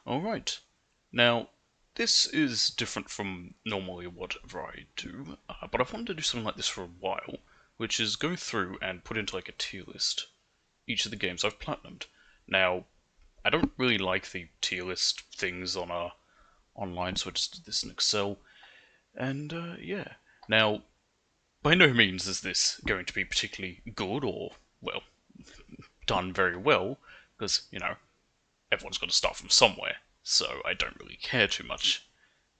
Alright. Now, this is different from normally whatever I do, but I've wanted to do something like this for a while, which is go through and put into like a tier list each of the games I've platinumed. Now, I don't really like the tier list things on online, so I just did this in Excel, and yeah. Now, by no means is this going to be particularly good or, well, done very well, because, everyone's got to start from somewhere, so I don't really care too much.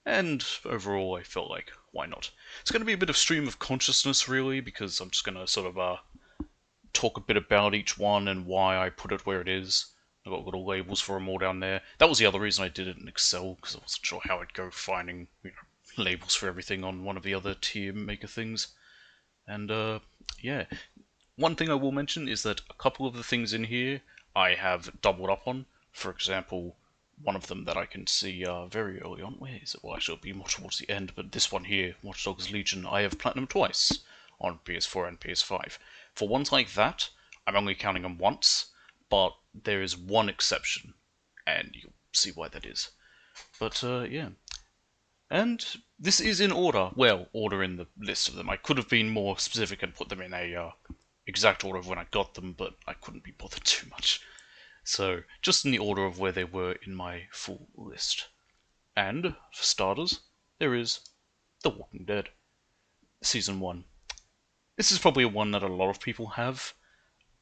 And overall, I felt like, why not? It's going to be a bit of stream of consciousness, really, because I'm just going to sort of talk a bit about each one and why I put it where it is. I've got little labels for them all down there. That was the other reason I did it in Excel, because I wasn't sure how I'd go finding labels for everything on one of the other tier maker things. And yeah, one thing I will mention is that a couple of the things in here I have doubled up on. For example, one of them that I can see very early on. Where is it? Well, actually, it'll be more towards the end, but this one here, Watch Dogs Legion, I have platinum twice on PS4 and PS5. For ones like that, I'm only counting them once, but there is one exception, and you'll see why that is. But yeah. And this is in order. Well, order in the list of them. I could have been more specific and put them in a exact order of when I got them, but I couldn't be bothered too much. So, just in the order of where they were in my full list. And, for starters, there is The Walking Dead, Season 1. This is probably one that a lot of people have.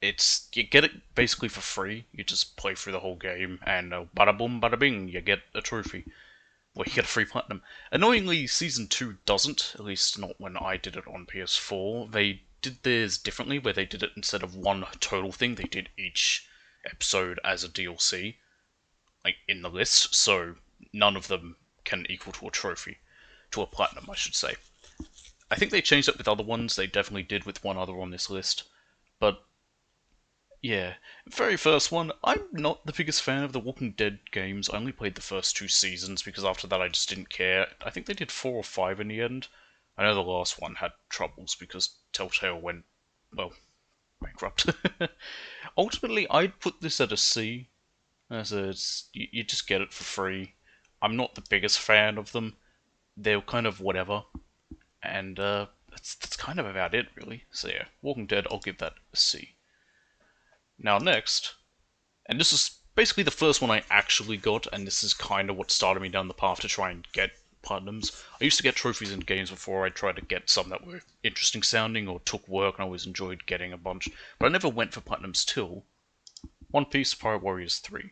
You get it basically for free. You just play through the whole game, and bada boom, bada bing, you get a trophy. Well, you get a free platinum. Annoyingly, Season 2 doesn't, at least not when I did it on PS4. They did theirs differently, where they did it instead of one total thing, they did each episode as a DLC, like in the list, so none of them can equal to a trophy, to a platinum, I should say. I think they changed it with other ones, they definitely did with one other on this list, but yeah. Very first one, I'm not the biggest fan of the Walking Dead games. I only played the first two seasons because after that I just didn't care. I think they did 4 or 5 in the end. I know the last one had troubles because Telltale went, well, bankrupt. Ultimately, I'd put this at a C. As you just get it for free. I'm not the biggest fan of them. They're kind of whatever. And that's kind of about it, really. So yeah, Walking Dead, I'll give that a C. Now next, and this is basically the first one I actually got, and this is kind of what started me down the path to try and get platinums. I used to get trophies in games before. I tried to get some that were interesting sounding or took work, and I always enjoyed getting a bunch. But I never went for platinums till One Piece Pirate Warriors 3.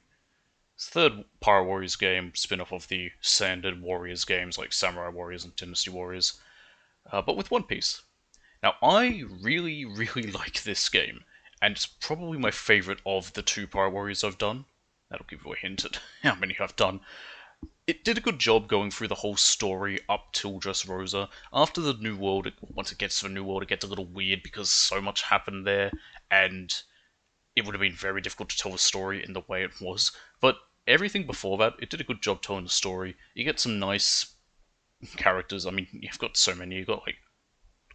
It's the third Pirate Warriors game, spin-off of the standard Warriors games like Samurai Warriors and Dynasty Warriors, but with One Piece. Now, I really, really like this game, and it's probably my favourite of the two Pirate Warriors I've done. That'll give you a hint at how many I've done. It did a good job going through the whole story up till Dressrosa. After the New World, once it gets to the New World, it gets a little weird because so much happened there, and it would have been very difficult to tell the story in the way it was. But everything before that, it did a good job telling the story. You get some nice characters. I mean, you've got so many. You've got like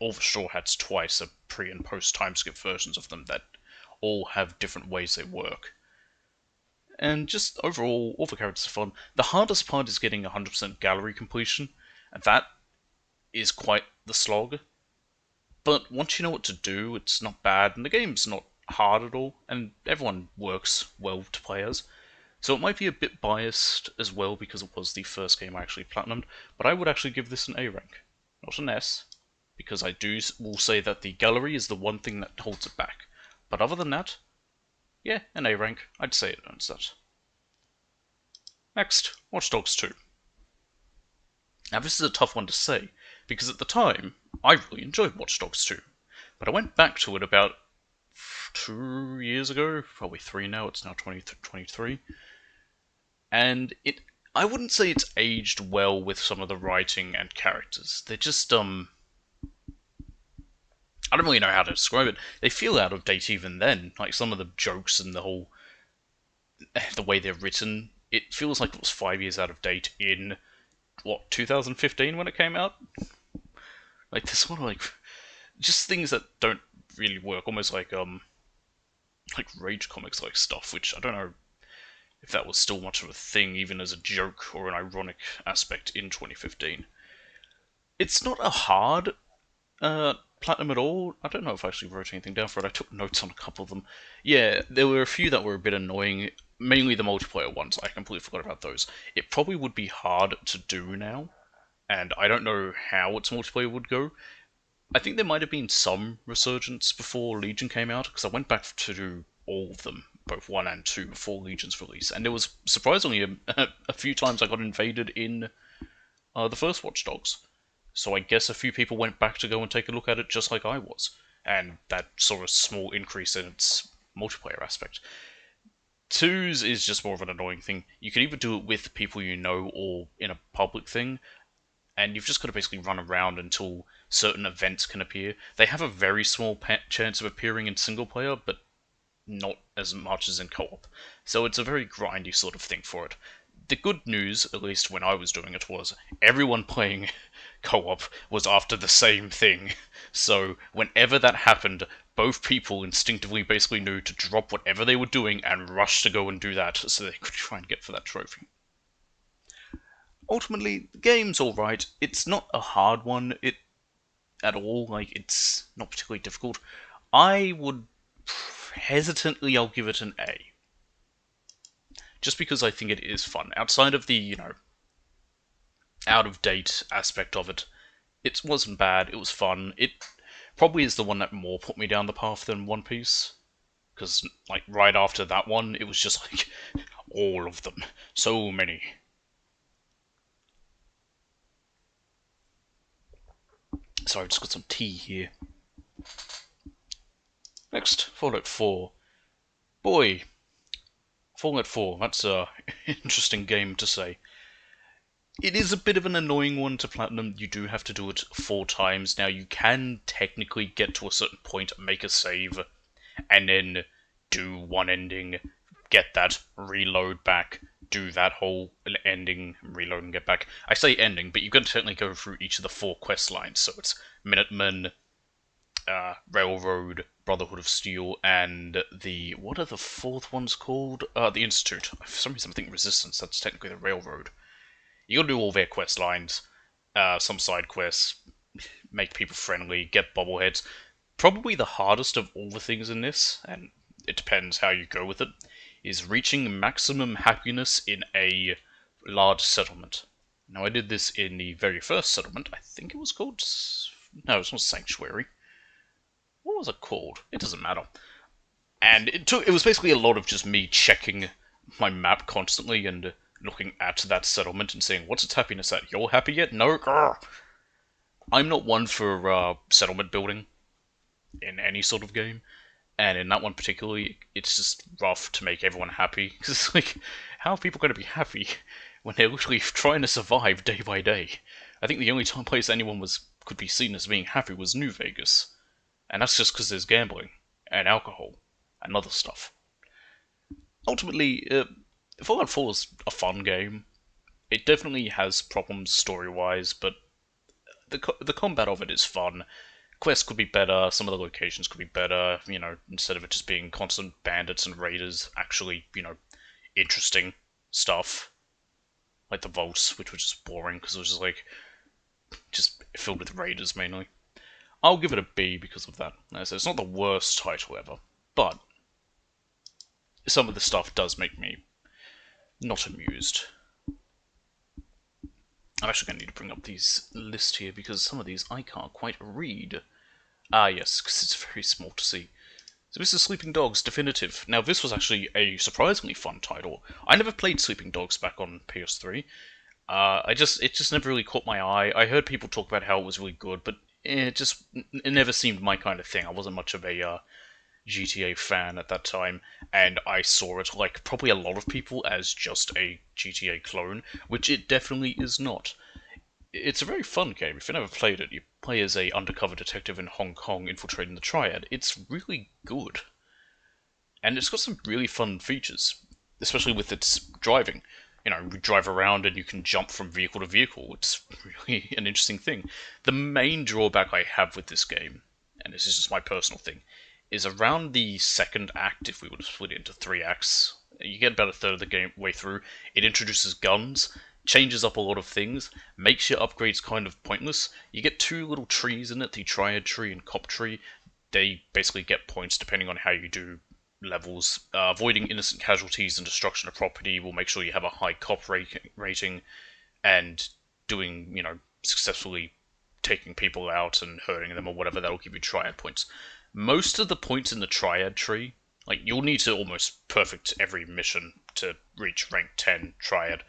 all the Straw Hats twice, are pre and post time skip versions of them that all have different ways they work. And just overall, all the characters are fun. The hardest part is getting 100% gallery completion, and that is quite the slog. But once you know what to do, it's not bad, and the game's not hard at all, and everyone works well to play as. So it might be a bit biased as well because it was the first game I actually platinumed, but I would actually give this an A rank, not an S, because I will say that the gallery is the one thing that holds it back. But other than that, yeah, an A rank. I'd say it earns that. Next, Watch Dogs 2. Now this is a tough one to say, because at the time, I really enjoyed Watch Dogs 2. But I went back to it about 2 years ago, probably 3 now, it's now 2023. And I wouldn't say it's aged well with some of the writing and characters. They're just, I don't really know how to describe it. They feel out of date even then. Like some of the jokes and the way they're written, it feels like it was 5 years out of date in, 2015 when it came out? Like, there's sort of like, just things that don't really work, almost like Rage Comics like stuff, which I don't know if that was still much of a thing, even as a joke or an ironic aspect in 2015. It's not a hard platinum at all. I don't know if I actually wrote anything down for it. I took notes on a couple of them. Yeah, there were a few that were a bit annoying, mainly the multiplayer ones. I completely forgot about those. It probably would be hard to do now, and I don't know how its multiplayer would go. I think there might have been some resurgence before Legion came out, because I went back to do all of them, both 1 and 2, before Legion's release, and there was surprisingly a few times I got invaded in the first Watch Dogs. So I guess a few people went back to go and take a look at it just like I was, and that saw a small increase in its multiplayer aspect. 2's is just more of an annoying thing. You can either do it with people you know or in a public thing, and you've just got to basically run around until certain events can appear. They have a very small chance of appearing in single player, but not as much as in co-op. So it's a very grindy sort of thing for it. The good news, at least when I was doing it, was everyone playing co-op was after the same thing. So whenever that happened, both people instinctively basically knew to drop whatever they were doing and rush to go and do that so they could try and get for that trophy. Ultimately, the game's alright. It's not a hard one at all. Like, it's not particularly difficult. I would hesitantly, I'll give it an A. Just because I think it is fun. Outside of the, out-of-date aspect of it, it wasn't bad, it was fun. It probably is the one that more put me down the path than One Piece. Because, like, right after that one, it was just like, all of them. So many. Sorry, I've just got some tea here. Next, Fallout 4. Boy, Fallout 4, that's a interesting game to say. It is a bit of an annoying one to platinum. You do have to do it 4 times. Now, you can technically get to a certain point, make a save, and then do one ending, get that, reload back, do that whole ending, reload and get back. I say ending, but you can certainly go through each of the 4 quest lines. So it's Minutemen, Railroad, Brotherhood of Steel, and the... what are the 4th ones called? The Institute. For some reason I think Resistance, that's technically the Railroad. You gotta do all their quest lines, some side quests, make people friendly, get bobbleheads. Probably the hardest of all the things in this, and it depends how you go with it, is reaching maximum happiness in a large settlement. Now, I did this in the very first settlement. I think it was called... no, it's not Sanctuary. What was it called? It doesn't matter. And it was basically a lot of just me checking my map constantly and looking at that settlement and saying, what's its happiness at? You're happy yet? No? Grr. I'm not one for settlement building in any sort of game, and in that one particularly, it's just rough to make everyone happy. Because it's like, how are people going to be happy when they're literally trying to survive day by day? I think the only place anyone could be seen as being happy was New Vegas, and that's just because there's gambling, and alcohol, and other stuff. Ultimately, Fallout 4 is a fun game. It definitely has problems story-wise, but the combat of it is fun. Quests could be better, some of the locations could be better, instead of it just being constant bandits and raiders, actually, interesting stuff. Like the vaults, which was just boring, because it was just filled with raiders, mainly. I'll give it a B because of that. As I said, it's not the worst title ever, but some of the stuff does make me not amused. I'm actually going to need to bring up these lists here because some of these I can't quite read. Ah, yes, because it's very small to see. So this is Sleeping Dogs Definitive. Now, this was actually a surprisingly fun title. I never played Sleeping Dogs back on PS3. It just never really caught my eye. I heard people talk about how it was really good, but it never seemed my kind of thing. I wasn't much of a GTA fan at that time, and I saw it, like probably a lot of people, as just a GTA clone, which it definitely is not. It's a very fun game. If you've never played it, you play as a undercover detective in Hong Kong infiltrating the Triad. It's really good. And it's got some really fun features, especially with its driving. You drive around and you can jump from vehicle to vehicle. It's really an interesting thing. The main drawback I have with this game, and this is just my personal thing, is around the second act, if we were to split it into 3 acts, You get about a third of the game way through. It introduces guns, changes up a lot of things, makes your upgrades kind of pointless. You get two little trees in it, the Triad Tree and Cop Tree. They basically get points depending on how you do levels. Avoiding innocent casualties and destruction of property will make sure you have a high Cop rating, and doing, successfully taking people out and hurting them or whatever, that'll give you Triad points. Most of the points in the Triad Tree, like, you'll need to almost perfect every mission to reach rank 10 Triad.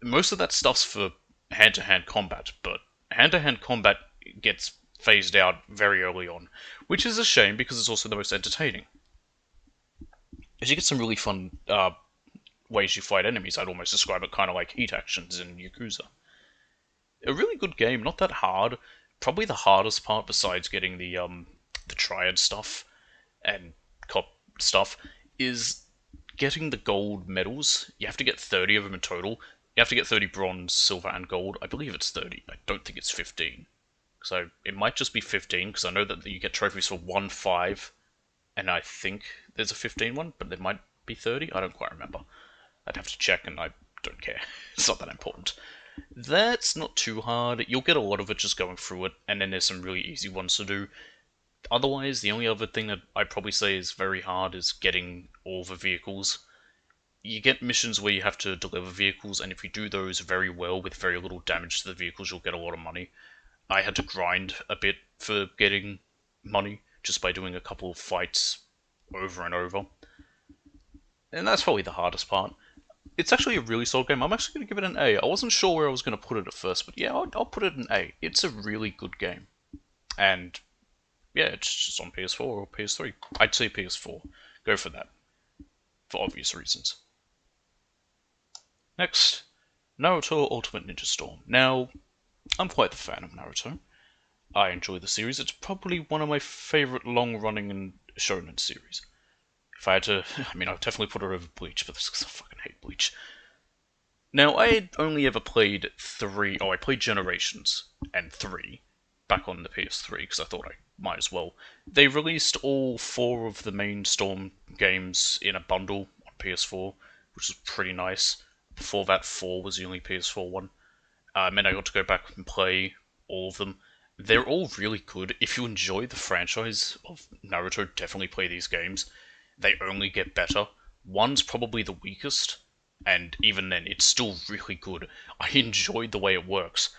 Most of that stuff's for hand-to-hand combat, but hand-to-hand combat gets phased out very early on, which is a shame because it's also the most entertaining. As you get some really fun ways you fight enemies, I'd almost describe it kind of like heat actions in Yakuza. A really good game, not that hard. Probably the hardest part, besides getting the Triad stuff and Cop stuff, is getting the gold medals. You have to get 30 of them in total. You have to get 30 bronze, silver, and gold. I believe it's 30. I don't think it's 15. So it might just be 15, because I know that you get trophies for 1, 5, and I think there's a 15 one, but there might be 30. I don't quite remember. I'd have to check, and I don't care. It's not that important. That's not too hard. You'll get a lot of it just going through it, and then there's some really easy ones to do. Otherwise, the only other thing that I'd probably say is very hard is getting all the vehicles. You get missions where you have to deliver vehicles, and if you do those very well with very little damage to the vehicles, you'll get a lot of money. I had to grind a bit for getting money, just by doing a couple of fights over and over. And that's probably the hardest part. It's actually a really solid game. I'm actually going to give it an A. I wasn't sure where I was going to put it at first, but yeah, I'll put it an A. It's a really good game. And yeah, it's just on PS4 or PS3. I'd say PS4. Go for that. For obvious reasons. Next, Naruto Ultimate Ninja Storm. Now, I'm quite the fan of Naruto. I enjoy the series. It's probably one of my favourite long-running and shonen series. If I had to, I'd definitely put it over Bleach, but this is because I fucking hate Bleach. Now, I had only ever played I played Generations and 3 back on the PS3, because I thought I might as well. They released all 4 of the main Storm games in a bundle on PS4, which was pretty nice. Before that, 4 was the only PS4 one. And I got to go back and play all of them. They're all really good. If you enjoy the franchise of Naruto, definitely play these games. They only get better. One's probably the weakest, and even then, it's still really good. I enjoyed the way it works.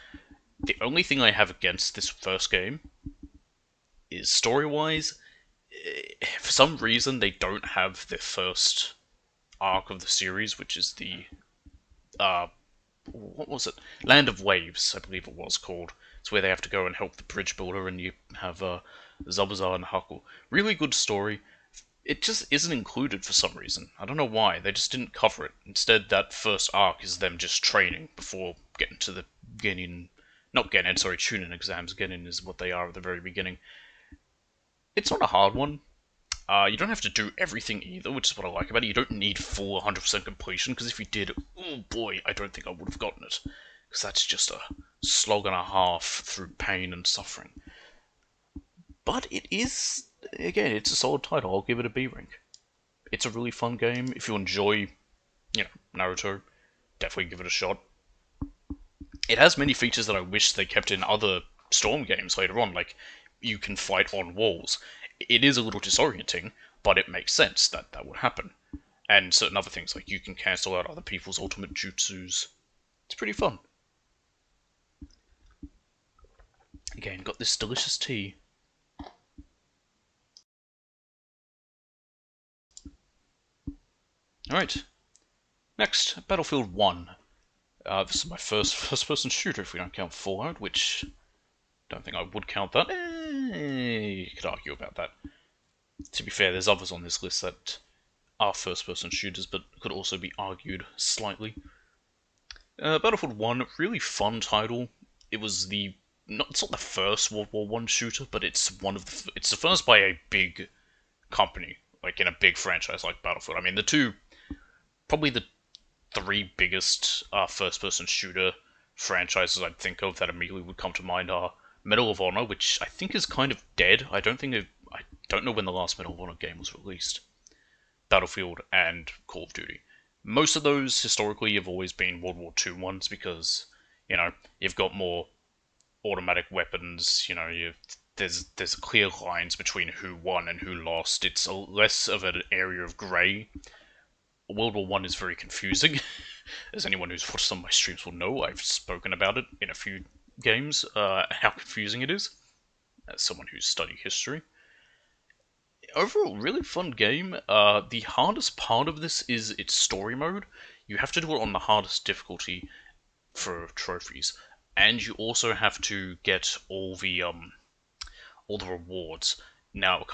The only thing I have against this first game is story-wise, for some reason, they don't have the first arc of the series, which is the, what was it? Land of Waves, I believe it was called. It's where they have to go and help the bridge builder, and you have Zabuza and Haku. Really good story. It just isn't included for some reason. I don't know why. They just didn't cover it. Instead, that first arc is them just training before getting to the Chunin exams. Genin is what they are at the very beginning. It's not a hard one. You don't have to do everything either, which is what I like about it. You don't need full 100% completion, because if you did, oh boy, I don't think I would have gotten it. Because that's just a slog and a half through pain and suffering. But it is, again, it's a solid title. I'll give it a B rank. It's a really fun game. If you enjoy, Naruto, definitely give it a shot. It has many features that I wish they kept in other Storm games later on, like you can fight on walls. It is a little disorienting, but it makes sense that that would happen. And certain other things, like you can cancel out other people's ultimate jutsus. It's pretty fun. Again, got this delicious tea. Alright. Next, Battlefield 1. This is my first-person shooter if we don't count Fallout, which don't think I would count that. You could argue about that. To be fair, there's others on this list that are first-person shooters, but could also be argued slightly. Battlefield 1, really fun title. It was it's not the first World War One shooter, but it's it's the first by a big company, like in a big franchise like Battlefield. Probably the 3 biggest first-person shooter franchises I'd think of that immediately would come to mind are Medal of Honor, which I think is kind of dead. I don't know when the last Medal of Honor game was released. Battlefield, and Call of Duty. Most of those historically have always been World War II ones because you've got more automatic weapons. There's clear lines between who won and who lost. It's less of an area of grey. World War One is very confusing, as anyone who's watched some of my streams will know. I've spoken about it in a few games, how confusing it is, as someone who's studied history. Overall, really fun game. The hardest part of this is its story mode. You have to do it on the hardest difficulty for trophies, and you also have to get all the rewards. Now,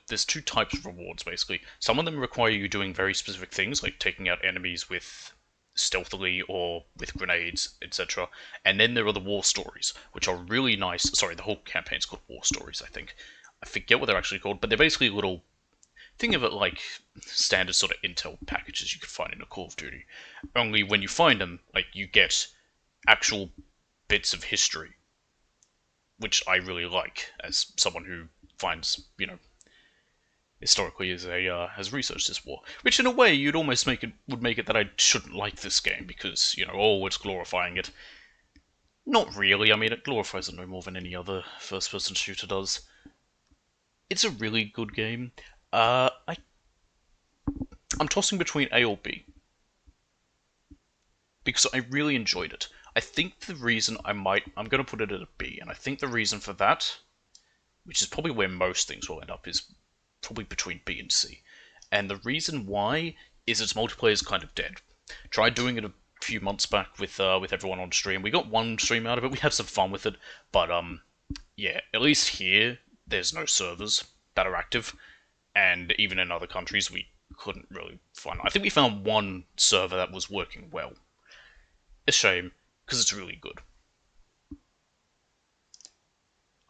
there's two types of rewards basically. Some of them require you doing very specific things, like taking out enemies with stealthily or with grenades, etc. And then there are the war stories, which are really nice. Sorry, the whole campaign's called War Stories, I think. I forget what they're actually called, but they're basically little. Think of it like standard sort of intel packages you could find in a Call of Duty. Only when you find them, like you get actual bits of history, which I really like as someone who finds, historically has researched this war. Which in a way you'd almost would make it that I shouldn't like this game because it's glorifying it. Not really. I mean, it glorifies it no more than any other first-person shooter does. It's a really good game. I'm tossing between A or B because I really enjoyed it. I think the reason I'm going to put it at a B, and I think the reason for that, which is probably where most things will end up, is probably between B and C. And the reason why is its multiplayer is kind of dead. Tried doing it a few months back with everyone on stream. We got one stream out of it. We had some fun with it, but yeah, at least here there's no servers that are active, and even in other countries we couldn't really find. I think we found one server that was working well. A shame, because it's really good.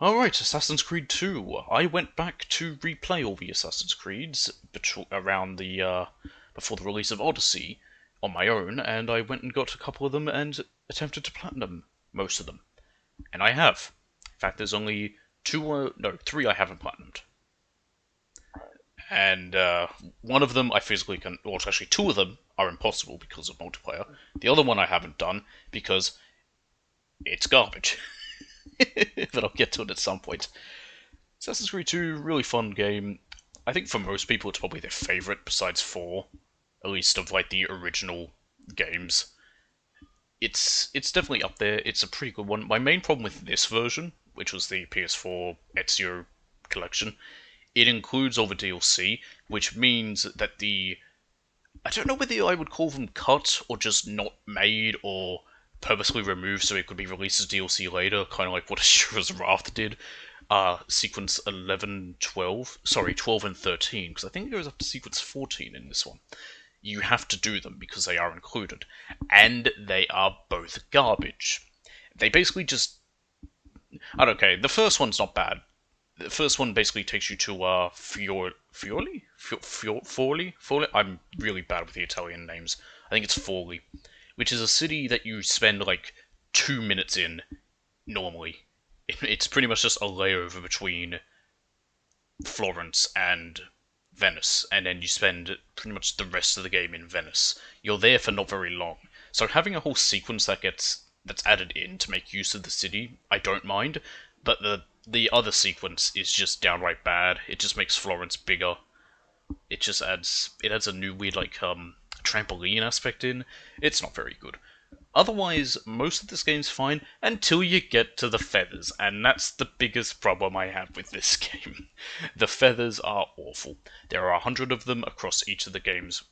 Alright, Assassin's Creed 2. I went back to replay all the Assassin's Creeds around before the release of Odyssey on my own, and I went and got a couple of them and attempted to platinum most of them. And I have. In fact, there's only three I haven't platinumed. And one of them I physically can, or actually two of them are impossible because of multiplayer. The other one I haven't done because it's garbage. But I'll get to it at some point. Assassin's Creed 2, really fun game. I think for most people it's probably their favourite besides 4, at least of like the original games. It's definitely up there. It's a pretty good one. My main problem with this version, which was the PS4 Ezio collection, it includes all the DLC, which means that I don't know whether I would call them cut or just not made or purposely removed so it could be released as DLC later, kind of like what Asura's Wrath did. Sequence 11, 12, sorry, 12 and 13, because I think it goes up to sequence 14 in this one. You have to do them because they are included, and they are both garbage. They basically just... Okay, the first one's not bad. The first one basically takes you to Forli? I'm really bad with the Italian names. I think it's Forli, which is a city that you spend like 2 minutes in normally. It's pretty much just a layover between Florence and Venice, and then you spend pretty much the rest of the game in Venice. You're there for not very long, so having a whole sequence that's added in to make use of the city, I don't mind. But the other sequence is just downright bad. It just makes Florence bigger. It adds a new weird like trampoline aspect in. It's not very good. Otherwise, most of this game's fine until you get to the feathers, and that's the biggest problem I have with this game. The feathers are awful. There are 100 of them across each of the game's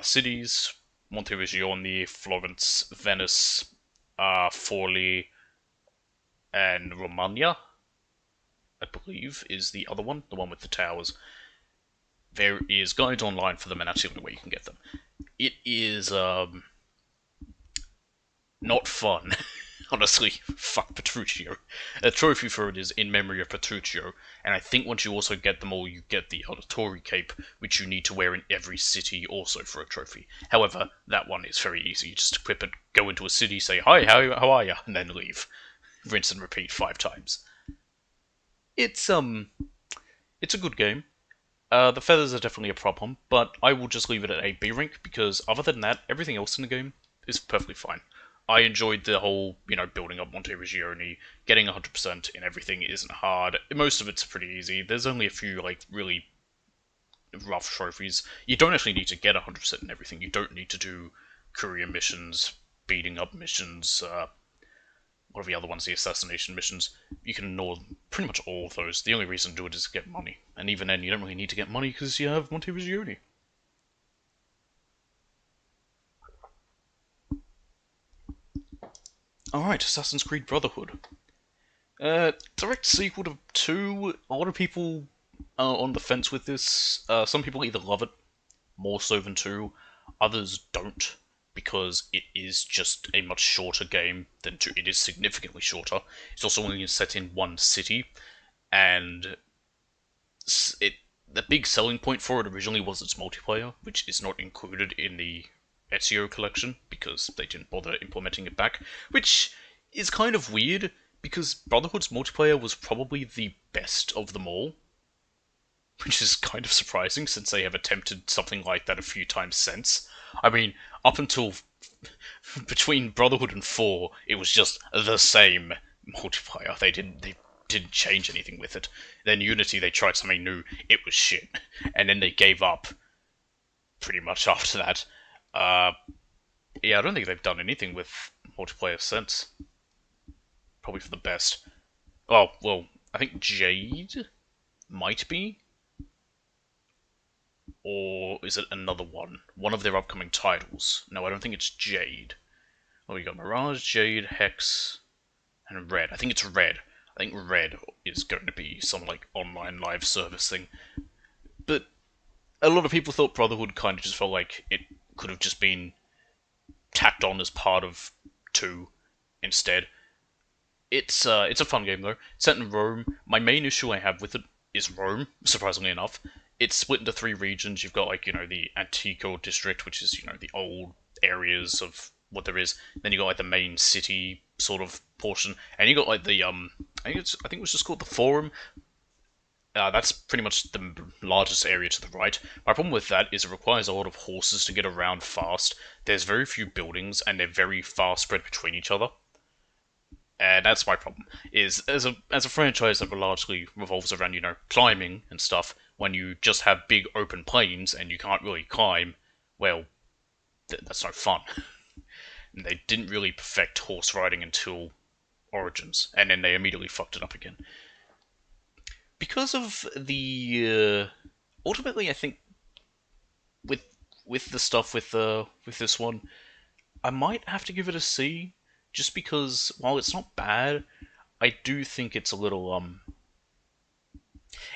cities: Monteriggioni, Florence, Venice, Forli, and Romagna, I believe, is the other one, the one with the towers. There is guides online for them, and that's the only way you can get them. It is, not fun. Honestly, fuck Petruchio. A trophy for it is in memory of Petruchio, and I think once you also get them all, you get the Auditore cape, which you need to wear in every city also for a trophy. However, that one is very easy. You just equip it, go into a city, say, "Hi, how are ya?" and then leave. Rinse and repeat 5 times. It's a good game. The feathers are definitely a problem, but I will just leave it at a B rank because other than that, everything else in the game is perfectly fine. I enjoyed the whole, building up Monteregione, getting 100% in everything isn't hard. Most of it's pretty easy. There's only a few, like, really rough trophies. You don't actually need to get 100% in everything. You don't need to do courier missions, beating up missions, what are the other ones, the assassination missions. You can ignore pretty much all of those. The only reason to do it is to get money. And even then, you don't really need to get money because you have Monteregione. Alright, Assassin's Creed Brotherhood. Direct sequel to 2. A lot of people are on the fence with this. Some people either love it, more so than 2. Others don't, because it is just a much shorter game than 2. It is significantly shorter. It's also only set in one city, and the big selling point for it originally was its multiplayer, which is not included in the Ezio collection because they didn't bother implementing it back, which is kind of weird because Brotherhood's multiplayer was probably the best of them all, which is kind of surprising since they have attempted something like that a few times since. I mean, up until between Brotherhood and 4, it was just the same multiplayer. They didn't change anything with it. Then Unity, they tried something new. It was shit, and then they gave up pretty much after that. Uh, yeah, I don't think they've done anything with multiplayer since. Probably for the best. Oh well, I think Jade might be, or is it another one? One of their upcoming titles. No, I don't think it's Jade. Oh, we got Mirage, Jade, Hex, and Red. I think it's Red. I think Red is going to be some like online live service thing. But a lot of people thought Brotherhood kind of just felt like it could have just been tacked on as part of 2 instead. It's a fun game though. It's set in Rome. My main issue I have with it is Rome. Surprisingly enough, it's split into 3 regions. You've got like the Antico district, which is the old areas of what there is. Then you got like the main city sort of portion, and you got like the I think it was just called the Forum. That's pretty much the largest area to the right. My problem with that is it requires a lot of horses to get around fast. There's very few buildings, and they're very far spread between each other. And that's my problem. Is as a franchise that largely revolves around climbing and stuff. When you just have big open plains and you can't really climb, well, that's no fun. And they didn't really perfect horse riding until Origins, and then they immediately fucked it up again because of the. Ultimately, I think with the stuff with this one, I might have to give it a C, just because while it's not bad, I do think it's a little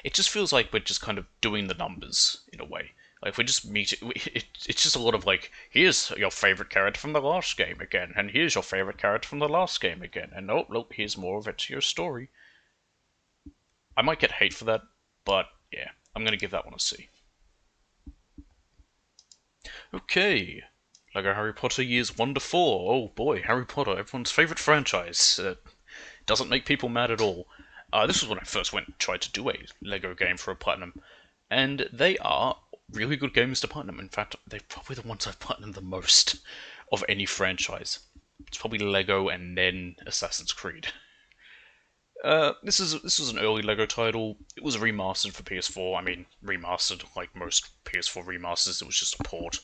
It just feels like we're just kind of doing the numbers in a way. Like we're just it's just a lot of like, here's your favorite character from the last game again, and here's your favorite character from the last game again, and oh look, here's more of Ezio's story. I might get hate for that, but yeah, I'm gonna give that one a C. Okay, Lego Harry Potter years 1 to 4. Oh boy, Harry Potter, everyone's favorite franchise. Doesn't make people mad at all. This was when I first went and tried to do a Lego game for a platinum, and they are really good games to platinum. In fact, they're probably the ones I've platinumed the most of any franchise. It's probably Lego and then Assassin's Creed. This was an early Lego title. It was remastered for PS4. I mean, remastered like most PS4 remasters. It was just a port.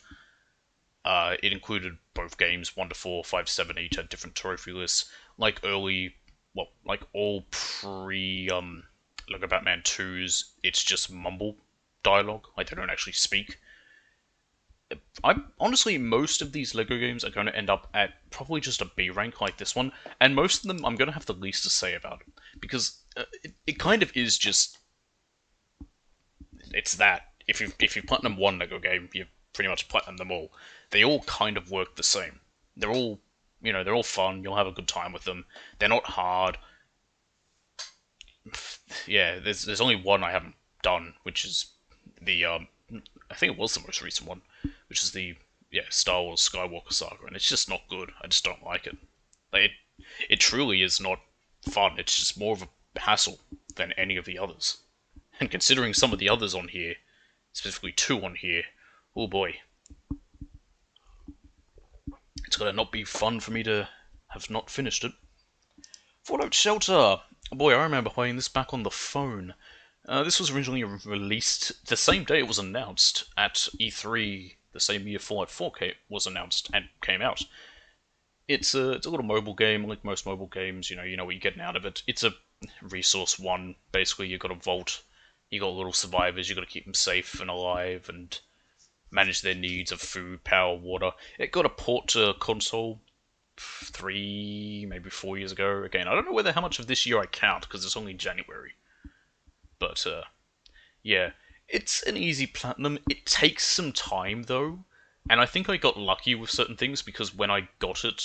It included both games, 1 to 4, 5 to 7 each had different trophy lists. Like early, well, like all pre Lego Batman 2s, it's just mumble dialogue. Like they don't actually speak. I'm honestly, most of these Lego games are going to end up at probably just a B rank like this one, and most of them I'm going to have the least to say about because it kind of is just it's that if you platinum one Lego game, you pretty much platinum them all. They all kind of work the same. They're all they're all fun. You'll have a good time with them. They're not hard. Yeah, there's only one I haven't done, which is the I think it was the most recent one, which is the Star Wars Skywalker Saga, and it's just not good. I just don't like it. Like it truly is not fun. It's just more of a hassle than any of the others. And considering some of the others on here, specifically 2 on here. Oh boy. It's gonna not be fun for me to have not finished it. Fallout Shelter! Boy, I remember playing this back on the phone. This was originally released the same day it was announced at E3, the same year Fallout 4 was announced and came out. It's a little mobile game, like most mobile games. You know what you're getting out of it. It's a resource one. Basically, you've got a vault. You got little survivors. You got to keep them safe and alive and manage their needs of food, power, water. It got a port to console 3, maybe 4 years ago. Again, I don't know how much of this year I count because it's only January. But yeah, it's an easy platinum. It takes some time though, and I think I got lucky with certain things because when I got it,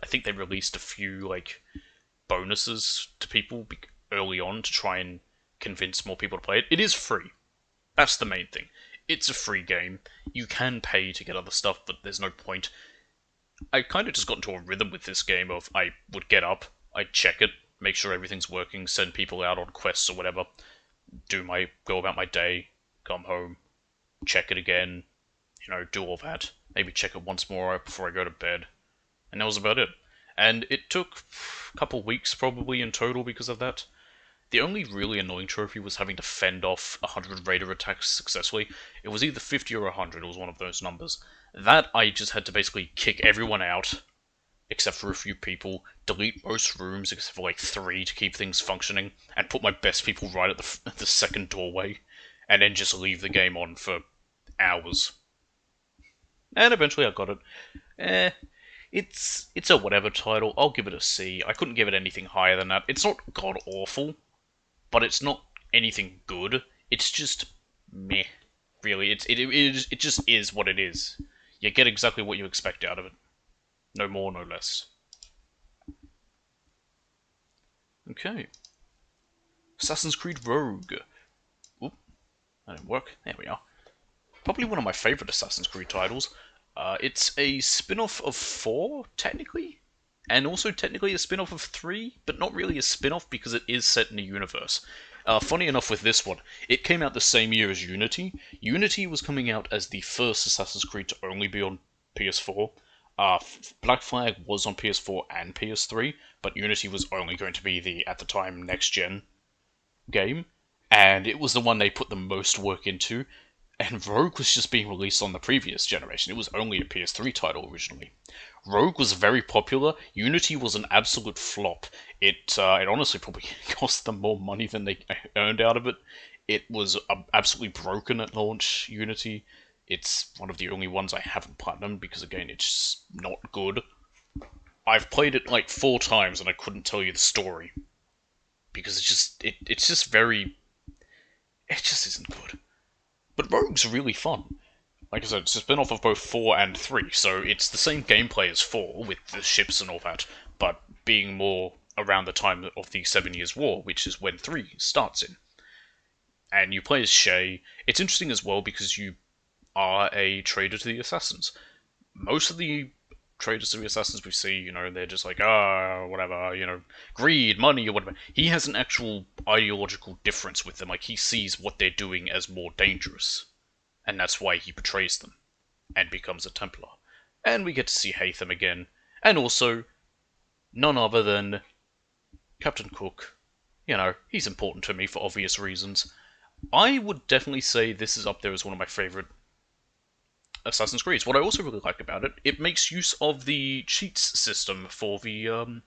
I think they released a few like bonuses to people early on to try and convince more people to play it. It is free. That's the main thing. It's a free game. You can pay to get other stuff, but there's no point. I kind of just got into a rhythm with this game of I would get up, I'd check it, make sure everything's working, send people out on quests or whatever, go about my day, come home, check it again, do all that. Maybe check it once more before I go to bed. And that was about it. And it took a couple weeks probably in total because of that. The only really annoying trophy was having to fend off 100 raider attacks successfully. It was either 50 or 100, it was one of those numbers. That I just had to basically kick everyone out, except for a few people, delete most rooms except for like 3 to keep things functioning, and put my best people right at the second doorway, and then just leave the game on for hours. And eventually I got it. It's a whatever title. I'll give it a C. I couldn't give it anything higher than that. It's not god awful, but it's not anything good. It's just meh. Really, it just is what it is. You get exactly what you expect out of it. No more, no less. Okay. Assassin's Creed Rogue. Oop, that didn't work. There we are. Probably one of my favourite Assassin's Creed titles. It's a spin-off of 4, technically, and also technically a spin-off of 3, but not really a spin-off because it is set in a universe. Funny enough with this one, it came out the same year as Unity. Unity was coming out as the first Assassin's Creed to only be on PS4. Black Flag was on PS4 and PS3, but Unity was only going to be the, at the time, next-gen game, and it was the one they put the most work into. And Rogue was just being released on the previous generation. It was only a PS3 title originally. Rogue was very popular. Unity was an absolute flop. It honestly probably cost them more money than they earned out of it. It was absolutely broken at launch, Unity. It's one of the only ones I haven't platinumed because, again, it's just not good. I've played it like 4 times and I couldn't tell you the story. Because it's just very... It just isn't good. But Rogue's really fun. Like I said, it's a spin-off of both 4 and 3, so it's the same gameplay as 4, with the ships and all that, but being more around the time of the 7 Years' War, which is when 3 starts in. And you play as Shay. It's interesting as well because you are a trader to the Assassins. Most of the traders to the Assassins we see, they're just like, whatever, greed, money, or whatever. He has an actual ideological difference with them. Like, he sees what they're doing as more dangerous. And that's why he betrays them. And becomes a Templar. And we get to see Haytham again. And also, none other than Captain Cook. He's important to me for obvious reasons. I would definitely say this is up there as one of my favourite Assassin's Creed. What I also really like about it, it makes use of the cheats system for the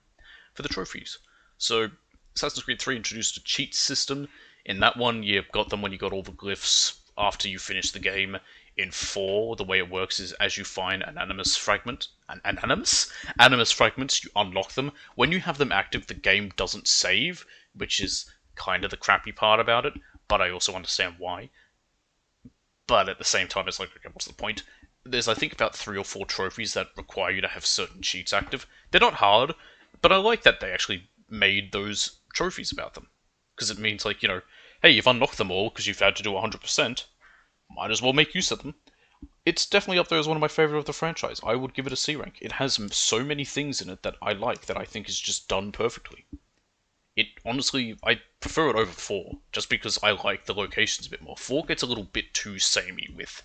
trophies. So Assassin's Creed 3 introduced a cheat system. In that one, you got them when you got all the glyphs after you finish the game. In 4, the way it works is as you find an animus fragment, animus fragments, you unlock them. When you have them active, the game doesn't save, which is kind of the crappy part about it. But I also understand why. But at the same time, it's like, okay, what's the point? There's, I think, about 3 or 4 trophies that require you to have certain cheats active. They're not hard, but I like that they actually made those trophies about them. Because it means, like, hey, you've unlocked them all because you've had to do 100%. Might as well make use of them. It's definitely up there as one of my favourite of the franchise. I would give it a C rank. It has so many things in it that I like, that I think is just done perfectly. it honestly, I prefer it over 4, just because I like the locations a bit more. 4 gets a little bit too samey with,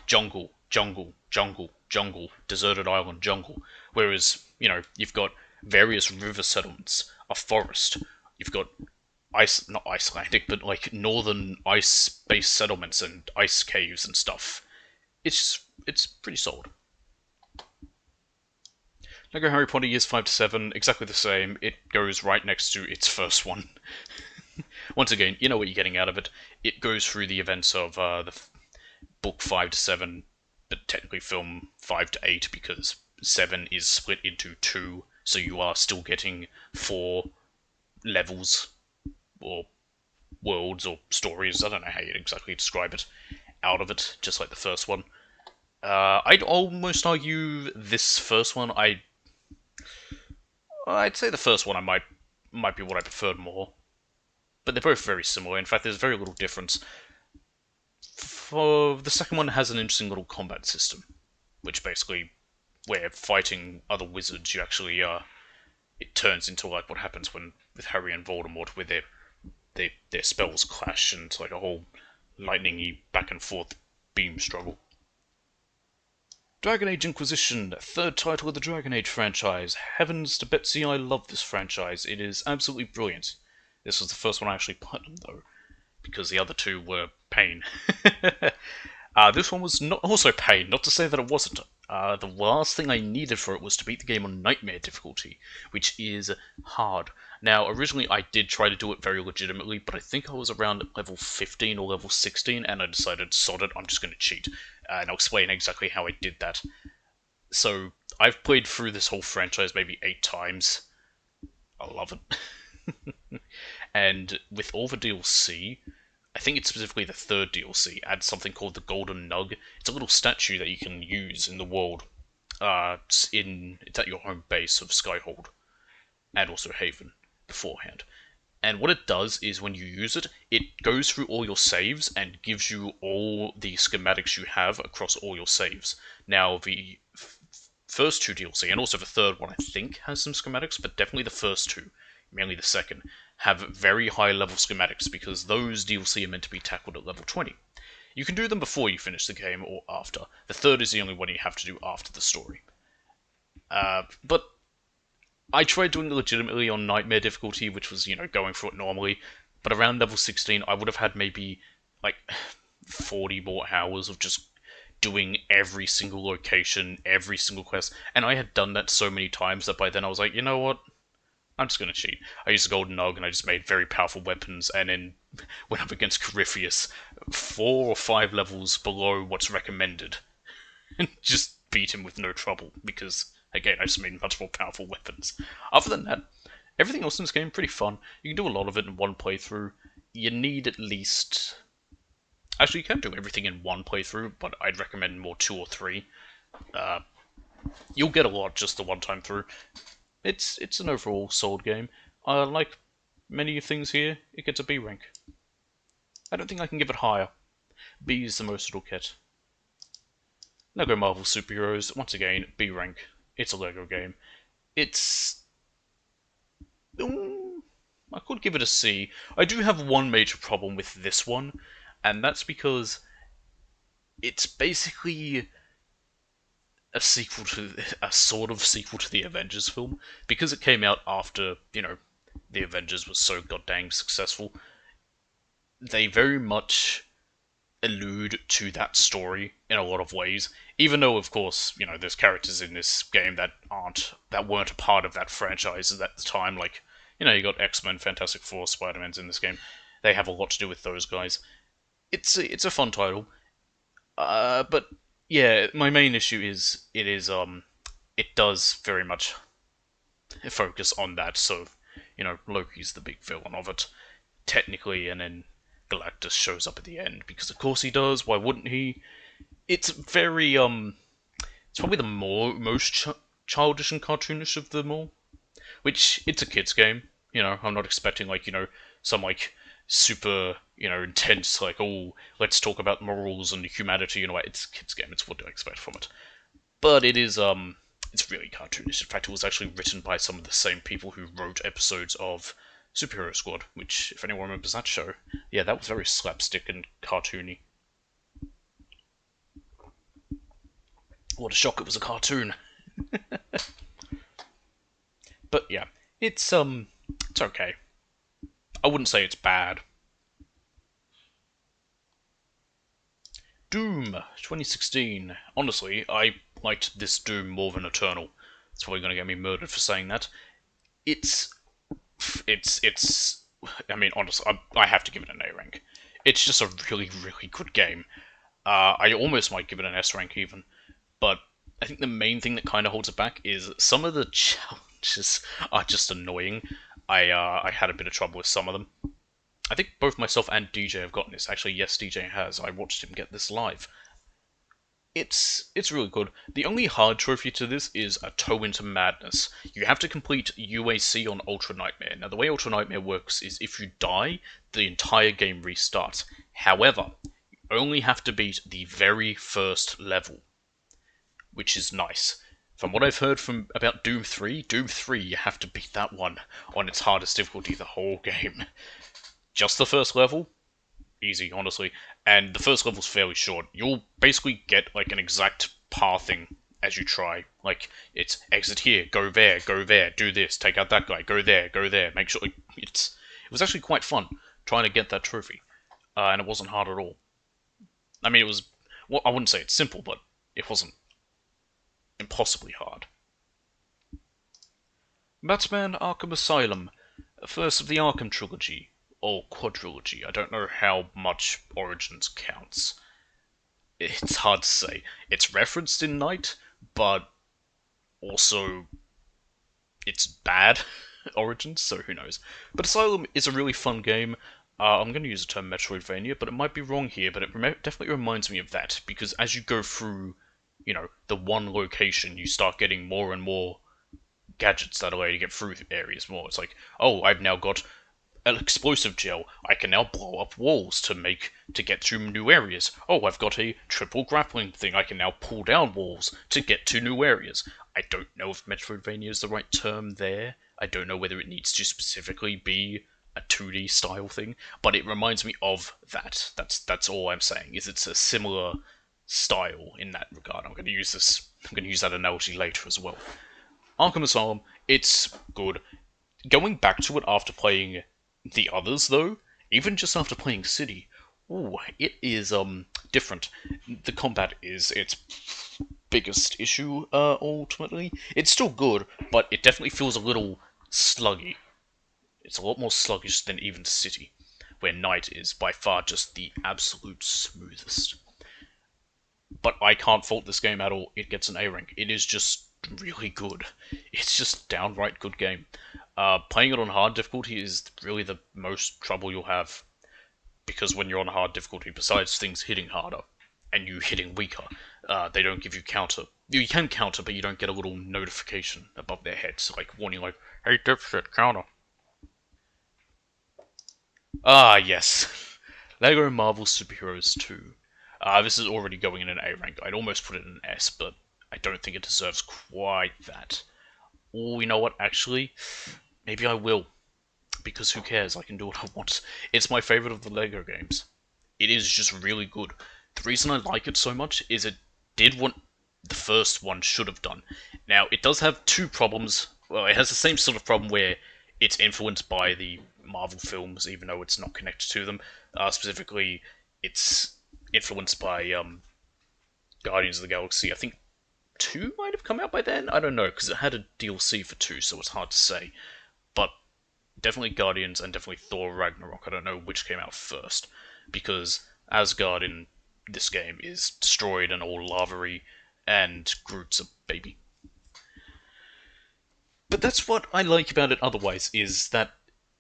jungle, jungle, jungle, jungle, deserted island, jungle. Whereas, you've got various river settlements, a forest, you've got not Icelandic, but like northern ice-based settlements and ice caves and stuff. It's pretty solid. Lego Harry Potter Years 5 to 7, exactly the same. It goes right next to its first one. Once again, you know what you're getting out of it. It goes through the events of the book 5 to 7, but technically film 5 to 8 because 7 is split into 2, so you are still getting 4 levels or worlds or stories. I don't know how you'd exactly describe it out of it, just like the first one. I'd almost argue this first one. I'd say the first one might be what I preferred more, but they're both very similar. In fact, there's very little difference. For the second one has an interesting little combat system, which basically, where fighting other wizards, you actually it turns into like what happens when with Harry and Voldemort, where their spells clash and it's like a whole lightningy back and forth beam struggle. Dragon Age Inquisition, third title of the Dragon Age franchise. Heavens to Betsy, I love this franchise. It is absolutely brilliant. This was the first one I actually platinum though, because the other two were pain. This one was not also pain, not to say that it wasn't. The last thing I needed for it was to beat the game on Nightmare difficulty, which is hard. Now, originally I did try to do it very legitimately, but I think I was around level 15 or level 16, and I decided, sod it, I'm just going to cheat. And I'll explain exactly how I did that. So, I've played through this whole franchise maybe 8 times. I love it. And with all the DLC, I think it's specifically the third DLC, adds something called the Golden Nug. It's a little statue that you can use in the world. It's at your home base of Skyhold, and also Haven beforehand. And what it does is when you use it, it goes through all your saves and gives you all the schematics you have across all your saves. Now, the first two DLC, and also the third one, I think, has some schematics, but definitely the first two, mainly the second, have very high level schematics because those DLC are meant to be tackled at level 20. You can do them before you finish the game or after. The third is the only one you have to do after the story. But I tried doing it legitimately on Nightmare difficulty, which was, going through it normally, but around level 16, I would have had maybe, 40 more hours of just doing every single location, every single quest, and I had done that so many times that by then I was like, you know what? I'm just gonna cheat. I used the Golden Nug and I just made very powerful weapons, and then went up against Corypheus, 4 or 5 levels below what's recommended, and just beat him with no trouble, because again, I just made much more powerful weapons. Other than that, everything else in this game pretty fun. You can do a lot of it in one playthrough. You need at least... Actually, you can do everything in one playthrough, but I'd recommend more 2 or 3. You'll get a lot just the one time through. It's an overall solid game. Like many things here, it gets a B rank. I don't think I can give it higher. B is the most it'll get. Lego Marvel Superheroes, once again, B rank. It's a Lego game. It's... I could give it a C. I do have one major problem with this one, and that's because it's basically a sequel to... a sort of sequel to the Avengers film. Because it came out after, the Avengers was so goddamn successful, they very much allude to that story in a lot of ways, even though of course there's characters in this game that weren't a part of that franchise at the time, like you got X-Men, Fantastic Four, Spider-Man's in this game. They have a lot to do with those guys. It's a fun title, but yeah, my main issue is it does very much focus on that. So Loki's the big villain of it technically, and then Galactus shows up at the end, because of course he does, why wouldn't he? It's very, it's probably the most childish and cartoonish of them all. Which, it's a kid's game, I'm not expecting, some, super, intense, oh, let's talk about morals and humanity, it's a kid's game, it's what I expect from it. But it is, it's really cartoonish. In fact, it was actually written by some of the same people who wrote episodes of Superhero Squad, which, if anyone remembers that show, yeah, that was very slapstick and cartoony. What a shock! It was a cartoon. But yeah, it's okay. I wouldn't say it's bad. Doom 2016. Honestly, I liked this Doom more than Eternal. It's probably going to get me murdered for saying that. It's, it's. I mean, honestly, I have to give it an A rank. It's just a really, really good game. I almost might give it an S rank even, but I think the main thing that kind of holds it back is some of the challenges are just annoying. I had a bit of trouble with some of them. I think both myself and DJ have gotten this. Actually, yes, DJ has. I watched him get this live. It's really good. The only hard trophy to this is a Toe into Madness. You have to complete UAC on Ultra Nightmare. Now, the way Ultra Nightmare works is if you die, the entire game restarts. However, you only have to beat the very first level, which is nice. From what I've heard from about Doom 3, you have to beat that one on its hardest difficulty the whole game. Just the first level, easy, honestly. And the first level's fairly short. You'll basically get like an exact pathing as you try. Like, it's exit here, go there, do this, take out that guy, go there, make sure it was actually quite fun trying to get that trophy. And it wasn't hard at all. I mean, it was, well, I wouldn't say it's simple, but it wasn't impossibly hard. Batman Arkham Asylum, first of the Arkham trilogy, or quadrilogy. I don't know how much Origins counts. It's hard to say. It's referenced in Night, but also it's bad Origins, so who knows. But Asylum is a really fun game. I'm going to use the term Metroidvania, but it might be wrong here, but it definitely reminds me of that, because as you go through, the one location, you start getting more and more gadgets that allow you to get through areas more. It's like, oh, I've now got an explosive gel. I can now blow up walls to get to new areas. Oh, I've got a triple grappling thing. I can now pull down walls to get to new areas. I don't know if Metroidvania is the right term there. I don't know whether it needs to specifically be a 2D style thing, but it reminds me of that. That's all I'm saying. Is it's a similar style in that regard. I'm going to use that analogy later as well. Arkham Asylum, it's good. Going back to it after playing the others, though, even just after playing City, ooh, it is different. The combat is its biggest issue, ultimately. It's still good, but it definitely feels a little sluggy. It's a lot more sluggish than even City, where Night is by far just the absolute smoothest. But I can't fault this game at all. It gets an A rank. It is just really good. It's just a downright good game. Playing it on hard difficulty is really the most trouble you'll have, because when you're on hard difficulty, besides things hitting harder and you hitting weaker, they don't give you counter. You can counter, but you don't get a little notification above their heads, like warning, like, "Hey, dipshit, counter." Ah, yes, Lego Marvel Superheroes 2. This is already going in an A rank. I'd almost put it in an S, but I don't think it deserves quite that. Oh, you know what? Actually, maybe I will. Because who cares? I can do what I want. It's my favorite of the Lego games. It is just really good. The reason I like it so much is it did what the first one should have done. Now, it does have two problems. Well, it has the same sort of problem where it's influenced by the Marvel films, even though it's not connected to them. Specifically, it's influenced by Guardians of the Galaxy. I think 2 might have come out by then? I don't know, because it had a DLC for 2, so it's hard to say. But definitely Guardians and definitely Thor Ragnarok. I don't know which came out first, because Asgard in this game is destroyed and all lava-y, and Groot's a baby. But that's what I like about it otherwise, is that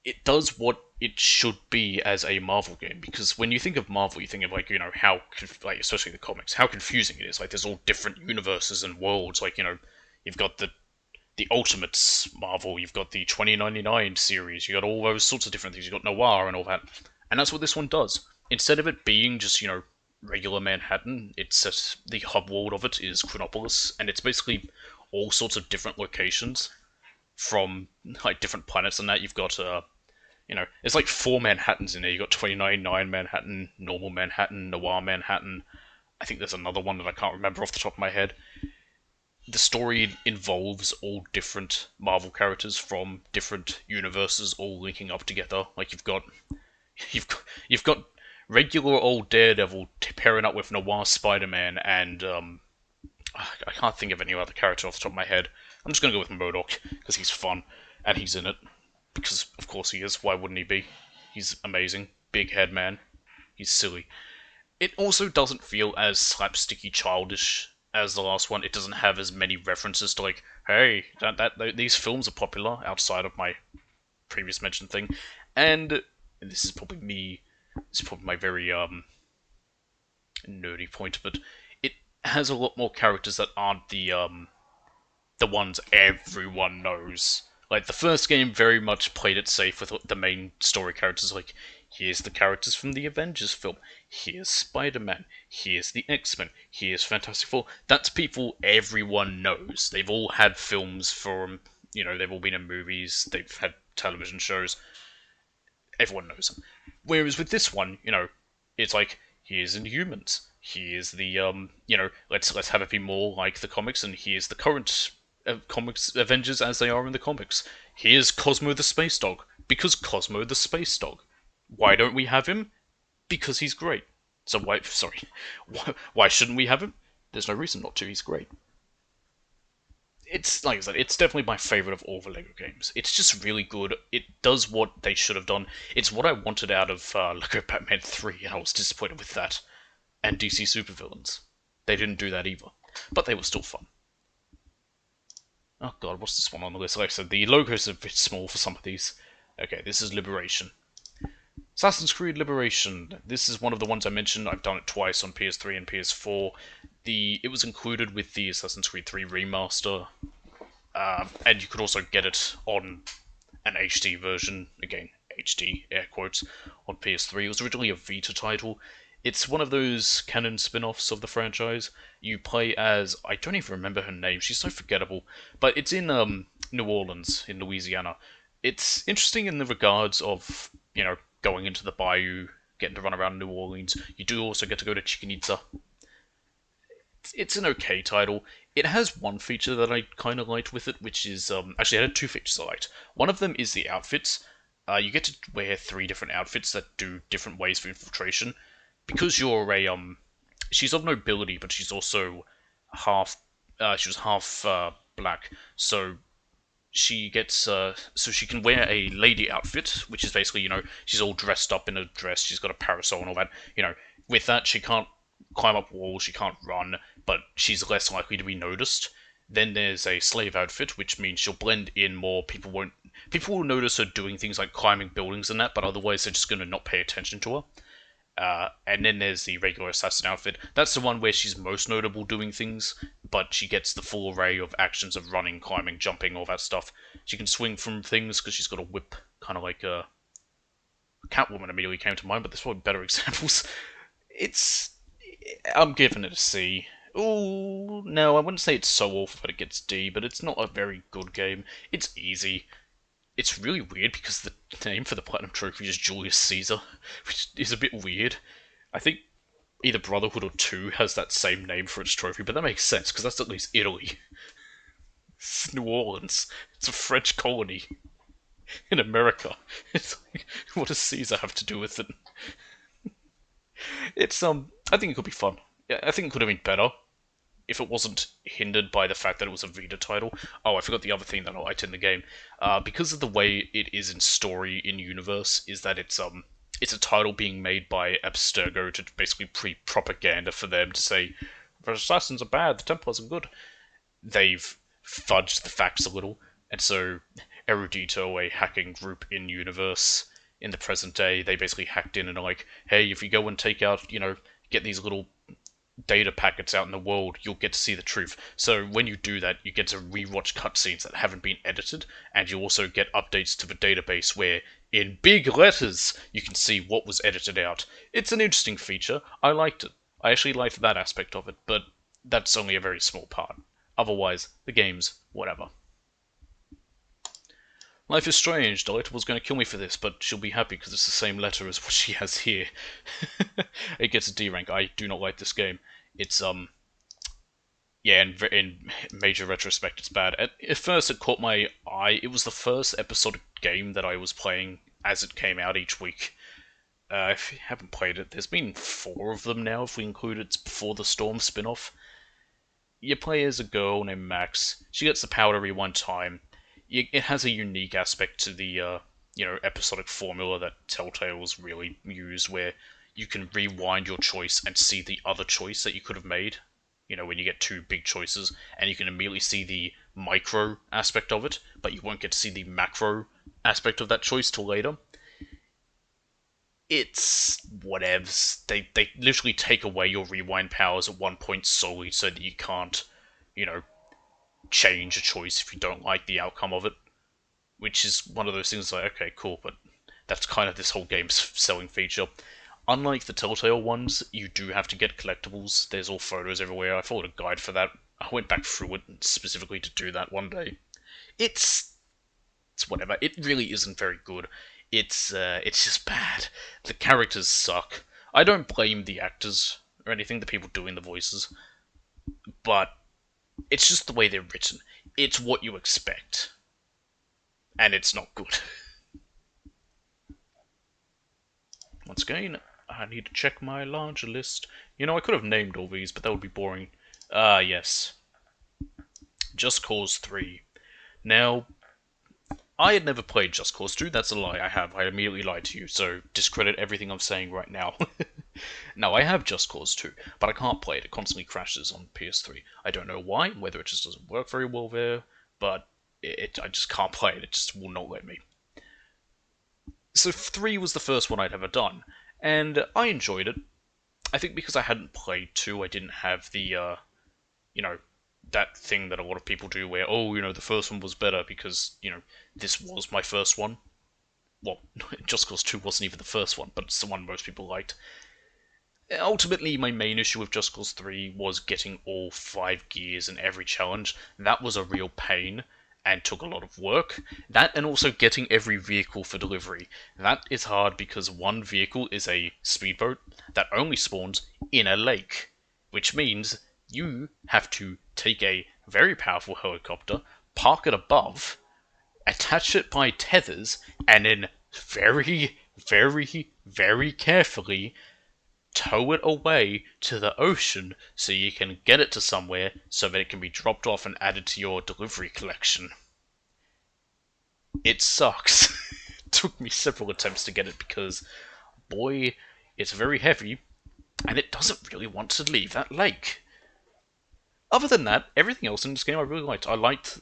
it does what it should be as a Marvel game. Because when you think of Marvel, you think of, like, how, like, especially the comics, how confusing it is. Like, there's all different universes and worlds. Like, you've got the Ultimates Marvel, you've got the 2099 series, you got all those sorts of different things, you've got Noir and all that. And that's what this one does. Instead of it being just, regular Manhattan, it's the hub world of it is Chronopolis, and it's basically all sorts of different locations from, like, different planets and that. You've got It's like four Manhattans in there. You got 2099 Manhattan, normal Manhattan, Noir Manhattan. I think there's another one that I can't remember off the top of my head. The story involves all different Marvel characters from different universes all linking up together. Like you've got, you've got regular old Daredevil pairing up with Noir Spider-Man and I can't think of any other character off the top of my head. I'm just gonna go with MODOK because he's fun and he's in it because of course he is. Why wouldn't he be? He's amazing. Big head man. He's silly. It also doesn't feel as slapsticky childish as the last one. It doesn't have as many references to like, hey, these films are popular outside of my previous mentioned thing, and this is probably me. This is probably my very nerdy point, but it has a lot more characters that aren't the ones everyone knows. Like the first game very much played it safe with the main story characters. Like here's the characters from the Avengers film. Here's Spider-Man. Here's the X-Men. Here's Fantastic Four. That's people everyone knows. They've all had films from. They've all been in movies. They've had television shows. Everyone knows them. Whereas with this one, it's like here's Inhumans. Here's the let's have it be more like the comics, and here's the current comics Avengers as they are in the comics. Here's Cosmo the Space Dog because Cosmo the Space Dog. Why don't we have him? Because he's great. So why shouldn't we have him? There's no reason not to. He's great. It's like I said, it's definitely my favorite of all the Lego games. It's just really good. It does what they should have done. It's what I wanted out of Lego Batman 3, and I was disappointed with that. And DC Supervillains. They didn't do that either, but they were still fun. Oh god, what's this one on the list? Like I said, the logo's a bit small for some of these. Okay, this is Liberation. Assassin's Creed Liberation. This is one of the ones I mentioned. I've done it twice on PS3 and PS4. It was included with the Assassin's Creed 3 remaster, and you could also get it on an HD version. Again, HD air quotes on PS3. It was originally a Vita title. It's one of those canon spin-offs of the franchise. You play as I don't even remember her name. She's so forgettable. But it's in New Orleans, in Louisiana. It's interesting in the regards of going into the bayou, getting to run around New Orleans. You do also get to go to Chichen Itza. It's an okay title. It has one feature that I kind of liked with it, which is actually I had two features I liked. One of them is the outfits. You get to wear 3 different outfits that do different ways for infiltration. Because you're she's of nobility, but she's also she was half black, so she gets so she can wear a lady outfit, which is basically she's all dressed up in a dress, she's got a parasol and all that. With that she can't climb up walls, she can't run, but she's less likely to be noticed. Then there's a slave outfit, which means she'll blend in more. People will notice her doing things like climbing buildings and that, but otherwise they're just going to not pay attention to her. And then there's the regular assassin outfit. That's the one where she's most notable doing things, but she gets the full array of actions of running, climbing, jumping, all that stuff. She can swing from things because she's got a whip, kind of like a Catwoman immediately came to mind, but there's probably better examples. I'm giving it a C. Ooh, no, I wouldn't say it's so awful that it gets D, but it's not a very good game. It's easy. It's really weird because the name for the Platinum Trophy is Julius Caesar, which is a bit weird. I think either Brotherhood or 2 has that same name for its trophy, but that makes sense because that's at least Italy. It's New Orleans. It's a French colony in America. It's like, what does Caesar have to do with it? I think it could be fun. I think it could have been better if it wasn't hindered by the fact that it was a Vita title. Oh, I forgot the other thing that I liked in the game. Because of the way it is in story, in universe, is that it's a title being made by Abstergo to basically pre-propaganda for them to say, the assassins are bad, the Templars are good. They've fudged the facts a little, and so Erudito, a hacking group in universe, in the present day, they basically hacked in and are like, hey, if you go and take out, get these little data packets out in the world, you'll get to see the truth. So when you do that, you get to rewatch cutscenes that haven't been edited, and you also get updates to the database where, in big letters, you can see what was edited out. It's an interesting feature. I liked it. I actually liked that aspect of it, but that's only a very small part. Otherwise, the game's whatever. Life is strange. Delectable's going to kill me for this, but she'll be happy because it's the same letter as what she has here. It gets a D rank. I do not like this game. It's yeah, in major retrospect, it's bad. At first, it caught my eye. It was the first episodic game that I was playing as it came out each week. If you haven't played it, there's been 4 of them now, if we include its Before the Storm spin-off. You play as a girl named Max. She gets the power every one time. It has a unique aspect to the episodic formula that Telltale's really used, where you can rewind your choice and see the other choice that you could have made. When you get 2 big choices, and you can immediately see the micro aspect of it, but you won't get to see the macro aspect of that choice till later. It's whatevs. They literally take away your rewind powers at one point solely so that you can't, change a choice if you don't like the outcome of it. Which is one of those things like, okay, cool, but that's kind of this whole game's selling feature. Unlike the Telltale ones, you do have to get collectibles. There's all photos everywhere. I followed a guide for that. I went back through it specifically to do that one day. It's whatever. It really isn't very good. It's just bad. The characters suck. I don't blame the actors or anything, the people doing the voices, but it's just the way they're written. It's what you expect, and it's not good. Once again, I need to check my larger list. I could have named all these, but that would be boring. Yes. Just Cause 3. Now, I had never played Just Cause 2, that's a lie, I have. I immediately lied to you, so discredit everything I'm saying right now. Now, I have Just Cause 2, but I can't play it. It constantly crashes on PS3. I don't know why, whether it just doesn't work very well there, but I just can't play it. It just will not let me. So 3 was the first one I'd ever done, and I enjoyed it. I think because I hadn't played 2, I didn't have the, that thing that a lot of people do where, the first one was better because, this was my first one. Well, Just Cause 2 wasn't even the first one, but it's the one most people liked. Ultimately, my main issue with Just Cause 3 was getting all 5 gears in every challenge. That was a real pain, and took a lot of work. That, and also getting every vehicle for delivery. That is hard because one vehicle is a speedboat that only spawns in a lake, which means you have to take a very powerful helicopter, park it above, attach it by tethers, and then very, very, very carefully tow it away to the ocean so you can get it to somewhere so that it can be dropped off and added to your delivery collection. It sucks. It took me several attempts to get it because, boy, it's very heavy and it doesn't really want to leave that lake. Other than that, everything else in this game I really liked. I liked,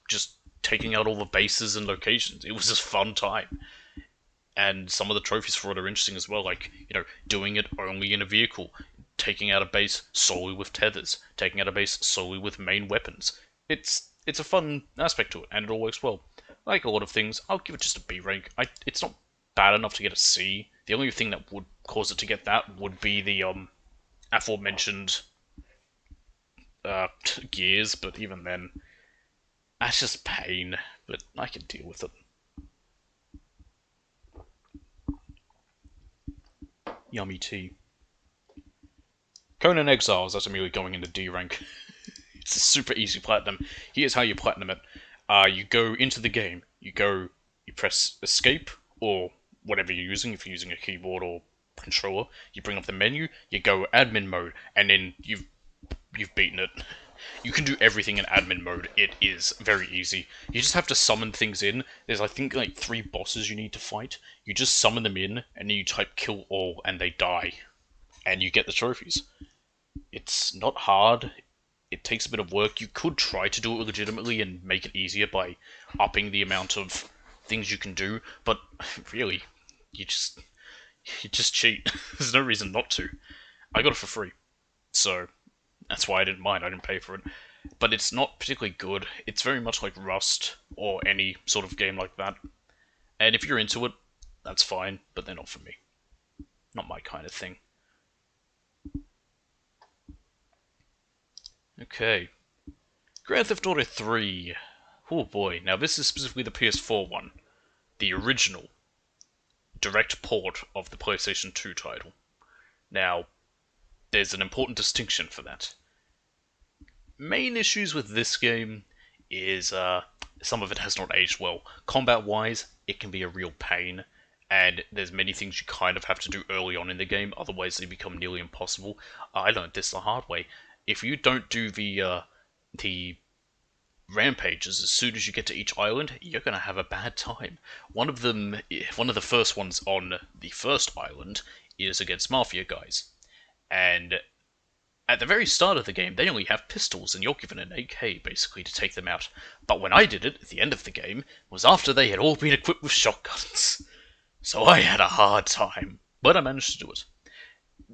just taking out all the bases and locations. It was just fun time. And some of the trophies for it are interesting as well, like, doing it only in a vehicle, taking out a base solely with tethers, taking out a base solely with main weapons. It's a fun aspect to it, and it all works well. Like a lot of things, I'll give it just a B rank. It's not bad enough to get a C. The only thing that would cause it to get that would be the aforementioned gears, but even then, that's just pain. But I can deal with it. Yummy tea. Conan Exiles, that's immediately going into D rank. It's a super easy platinum. Here's how you platinum it. You go into the game, you press escape, or whatever you're using, if you're using a keyboard or controller, you bring up the menu, you go admin mode, and then you've beaten it. You can do everything in admin mode. It is very easy. You just have to summon things in. There's, I think, like 3 bosses you need to fight. You just summon them in, and then you type kill all, and they die. And you get the trophies. It's not hard. It takes a bit of work. You could try to do it legitimately and make it easier by upping the amount of things you can do, but really, you just cheat. There's no reason not to. I got it for free, so that's why I didn't mind. I didn't pay for it. But it's not particularly good. It's very much like Rust or any sort of game like that. And if you're into it, that's fine, but they're not for me. Not my kind of thing. Okay. Grand Theft Auto 3. Oh boy, now this is specifically the PS4 one. The original direct port of the PlayStation 2 title. Now, there's an important distinction for that. Main issues with this game is some of it has not aged well. Combat-wise, it can be a real pain, and there's many things you kind of have to do early on in the game, otherwise they become nearly impossible. I learned this the hard way. If you don't do the rampages as soon as you get to each island, you're gonna have a bad time. One of the first ones on the first island is against Mafia guys, and at the very start of the game, they only have pistols, and you're given an AK, basically, to take them out. But when I did it, at the end of the game, was after they had all been equipped with shotguns. So I had a hard time, but I managed to do it.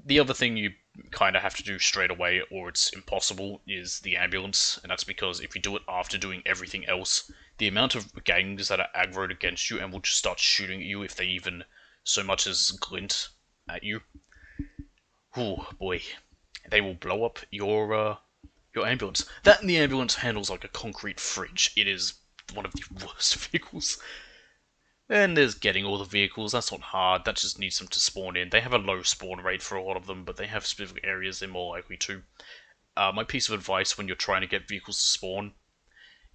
The other thing you kind of have to do straight away, or it's impossible, is the ambulance, and that's because if you do it after doing everything else, the amount of gangs that are aggroed against you and will just start shooting at you if they even so much as glint at you. Oh boy. They will blow up your ambulance. That and the ambulance handles like a concrete fridge. It is one of the worst vehicles. And there's getting all the vehicles. That's not hard. That just needs them to spawn in. They have a low spawn rate for a lot of them, but they have specific areas they're more likely to. My piece of advice when you're trying to get vehicles to spawn: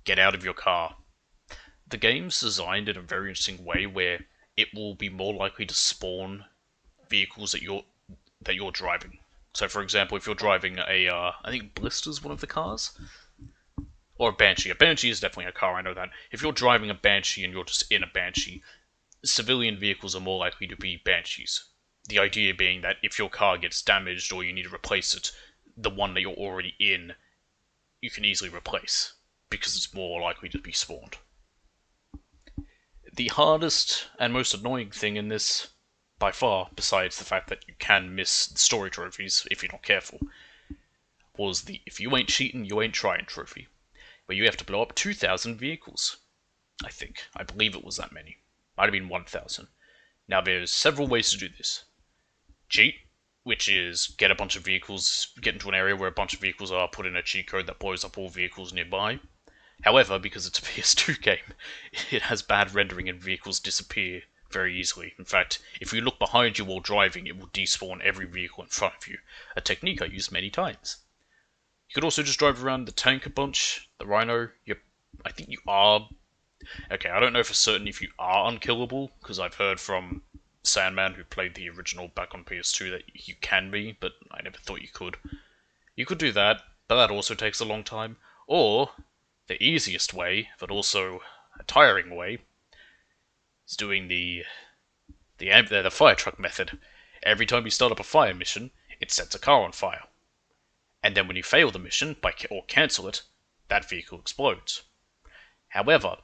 get out of your car. The game's designed in a very interesting way where it will be more likely to spawn vehicles that you're driving. So, for example, if you're driving I think Blister's one of the cars, or a Banshee. A Banshee is definitely a car, I know that. If you're driving a Banshee and you're just in a Banshee, civilian vehicles are more likely to be Banshees. The idea being that if your car gets damaged or you need to replace it, the one that you're already in, you can easily replace, because it's more likely to be spawned. The hardest and most annoying thing in this, by far, besides the fact that you can miss story trophies if you're not careful, was the "if you ain't cheating, you ain't trying" trophy, where you have to blow up 2,000 vehicles. I believe it was that many. Might have been 1,000. Now there's several ways to do this. Cheat, which is get a bunch of vehicles, get into an area where a bunch of vehicles are, put in a cheat code that blows up all vehicles nearby. However, because it's a PS2 game, it has bad rendering and vehicles disappear very easily. In fact, if you look behind you while driving, it will despawn every vehicle in front of you, a technique I used many times. You could also just drive around the tank a bunch, the Rhino. I think you are... Okay, I don't know for certain if you are unkillable, because I've heard from Sandman, who played the original back on PS2, that you can be, but I never thought you could. You could do that, but that also takes a long time. Or, the easiest way, but also a tiring way, is doing the fire truck method. Every time you start up a fire mission, it sets a car on fire. And then when you fail the mission, or cancel it, that vehicle explodes. However,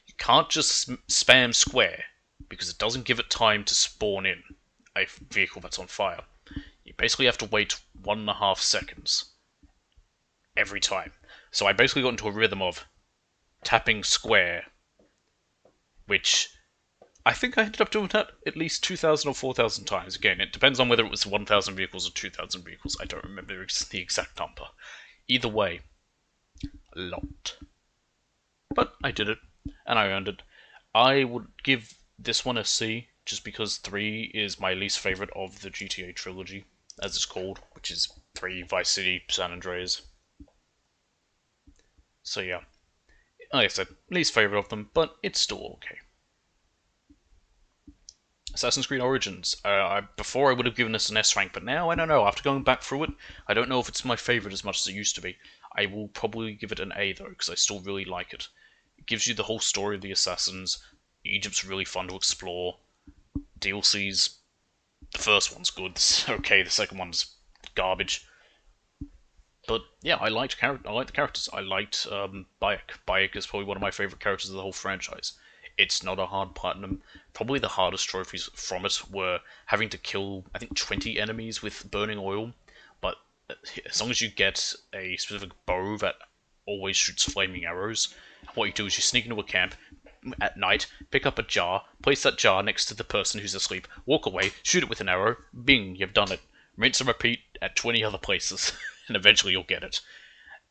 you can't just spam square, because it doesn't give it time to spawn in a vehicle that's on fire. You basically have to wait 1.5 seconds every time. So I basically got into a rhythm of tapping square, which I think I ended up doing that at least 2,000 or 4,000 times. Again, it depends on whether it was 1,000 vehicles or 2,000 vehicles. I don't remember the exact number. Either way, a lot. But I did it, and I earned it. I would give this one a C, just because 3 is my least favourite of the GTA trilogy, as it's called, which is 3, Vice City, San Andreas. So yeah, like I said, least favourite of them, but it's still okay. Assassin's Creed Origins. Before I would have given this an S rank, but now I don't know. After going back through it, I don't know if it's my favourite as much as it used to be. I will probably give it an A though, because I still really like it. It gives you the whole story of the Assassins. Egypt's really fun to explore. DLC's, the first one's good. It's okay. The second one's garbage. But yeah, I liked the characters. I liked Bayek. Bayek is probably one of my favourite characters of the whole franchise. It's not a hard platinum. Probably the hardest trophies from it were having to kill, I think, 20 enemies with burning oil. But as long as you get a specific bow that always shoots flaming arrows, what you do is you sneak into a camp at night, pick up a jar, place that jar next to the person who's asleep, walk away, shoot it with an arrow, bing, you've done it. Rinse and repeat at 20 other places, and eventually you'll get it.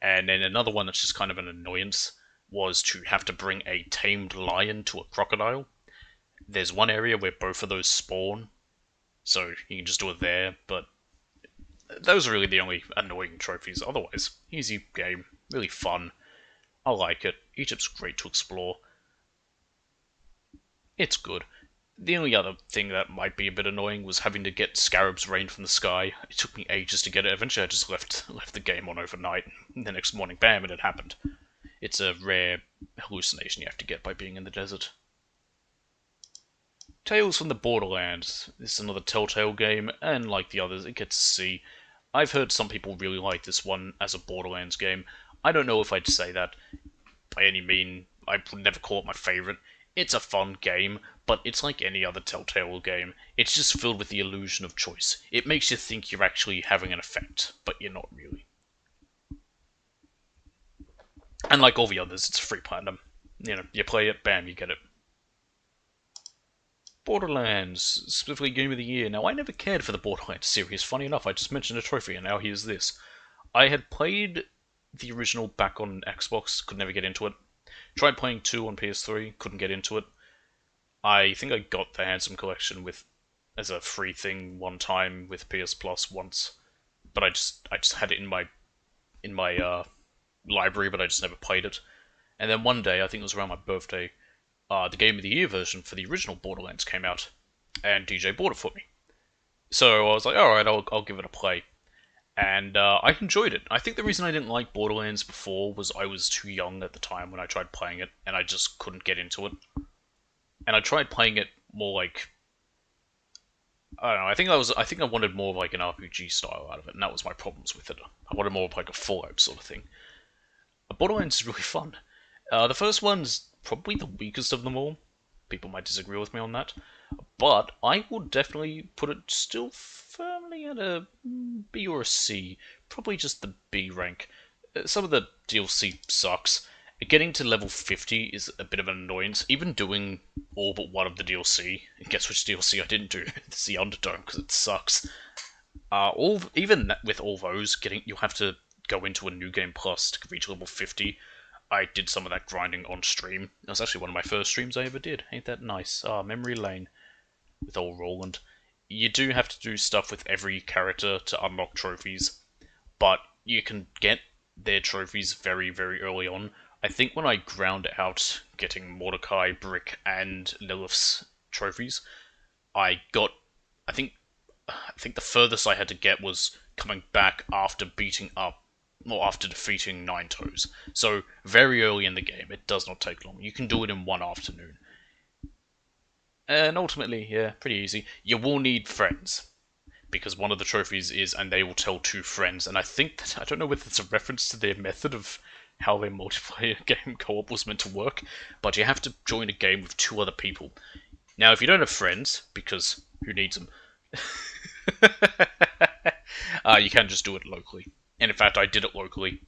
And then another one that's just kind of an annoyance. was to have to bring a tamed lion to a crocodile. There's one area where both of those spawn, so you can just do it there, but those are really the only annoying trophies. Otherwise, easy game, really fun. I like it. Egypt's great to explore. It's good. The only other thing that might be a bit annoying was having to get scarabs rain from the sky. It took me ages to get it. Eventually, I just left the game on overnight. And the next morning, bam, it had happened. It's a rare hallucination you have to get by being in the desert. Tales from the Borderlands. This is another Telltale game, and like the others, it gets C. I've heard some people really like this one as a Borderlands game. I don't know if I'd say that by any mean. I would never call it my favourite. It's a fun game, but it's like any other Telltale game. It's just filled with the illusion of choice. It makes you think you're actually having an effect, but you're not really. And like all the others, it's free platinum. You play it, bam, you get it. Borderlands, specifically Game of the Year. Now, I never cared for the Borderlands series. Funny enough, I just mentioned a trophy, and now here's this. I had played the original back on Xbox, could never get into it. Tried playing 2 on PS3, couldn't get into it. I think I got the Handsome Collection as a free thing one time with PS Plus once, but I just had it in my library, but I just never played it. And then one day, I think it was around my birthday, the Game of the Year version for the original Borderlands came out, and DJ bought it for me. So I was like, alright, I'll give it a play. And I enjoyed it. I think the reason I didn't like Borderlands before was I was too young at the time when I tried playing it, and I just couldn't get into it. And I tried playing it more like, I don't know. I think I wanted more of like an RPG style out of it, and that was my problems with it. I wanted more of like a Fallout sort of thing. Borderlands is really fun. The first one's probably the weakest of them all. People might disagree with me on that, but I would definitely put it still firmly at a B or a C. Probably just the B rank. Some of the DLC sucks. Getting to level 50 is a bit of an annoyance. Even doing all but one of the DLC. And guess which DLC I didn't do? It's the Underdome, because it sucks. Even with all those, you'll have to go into a New Game Plus to reach level 50. I did some of that grinding on stream. That was actually one of my first streams I ever did. Ain't that nice? Memory lane with old Roland. You do have to do stuff with every character to unlock trophies, but you can get their trophies very, very early on. I think when I ground out getting Mordecai, Brick, and Lilith's trophies, I got, I think, I think the furthest I had to get was coming back after beating up, or after defeating Nine Toes. So very early in the game, it does not take long. You can do it in one afternoon. And ultimately, yeah, pretty easy. You will need friends, because one of the trophies is, and they will tell two friends. And I think that, I don't know whether it's a reference to their method of how their multiplayer game co-op was meant to work, but you have to join a game with two other people. Now, if you don't have friends, because who needs them, you can just do it locally. And in fact, I did it locally,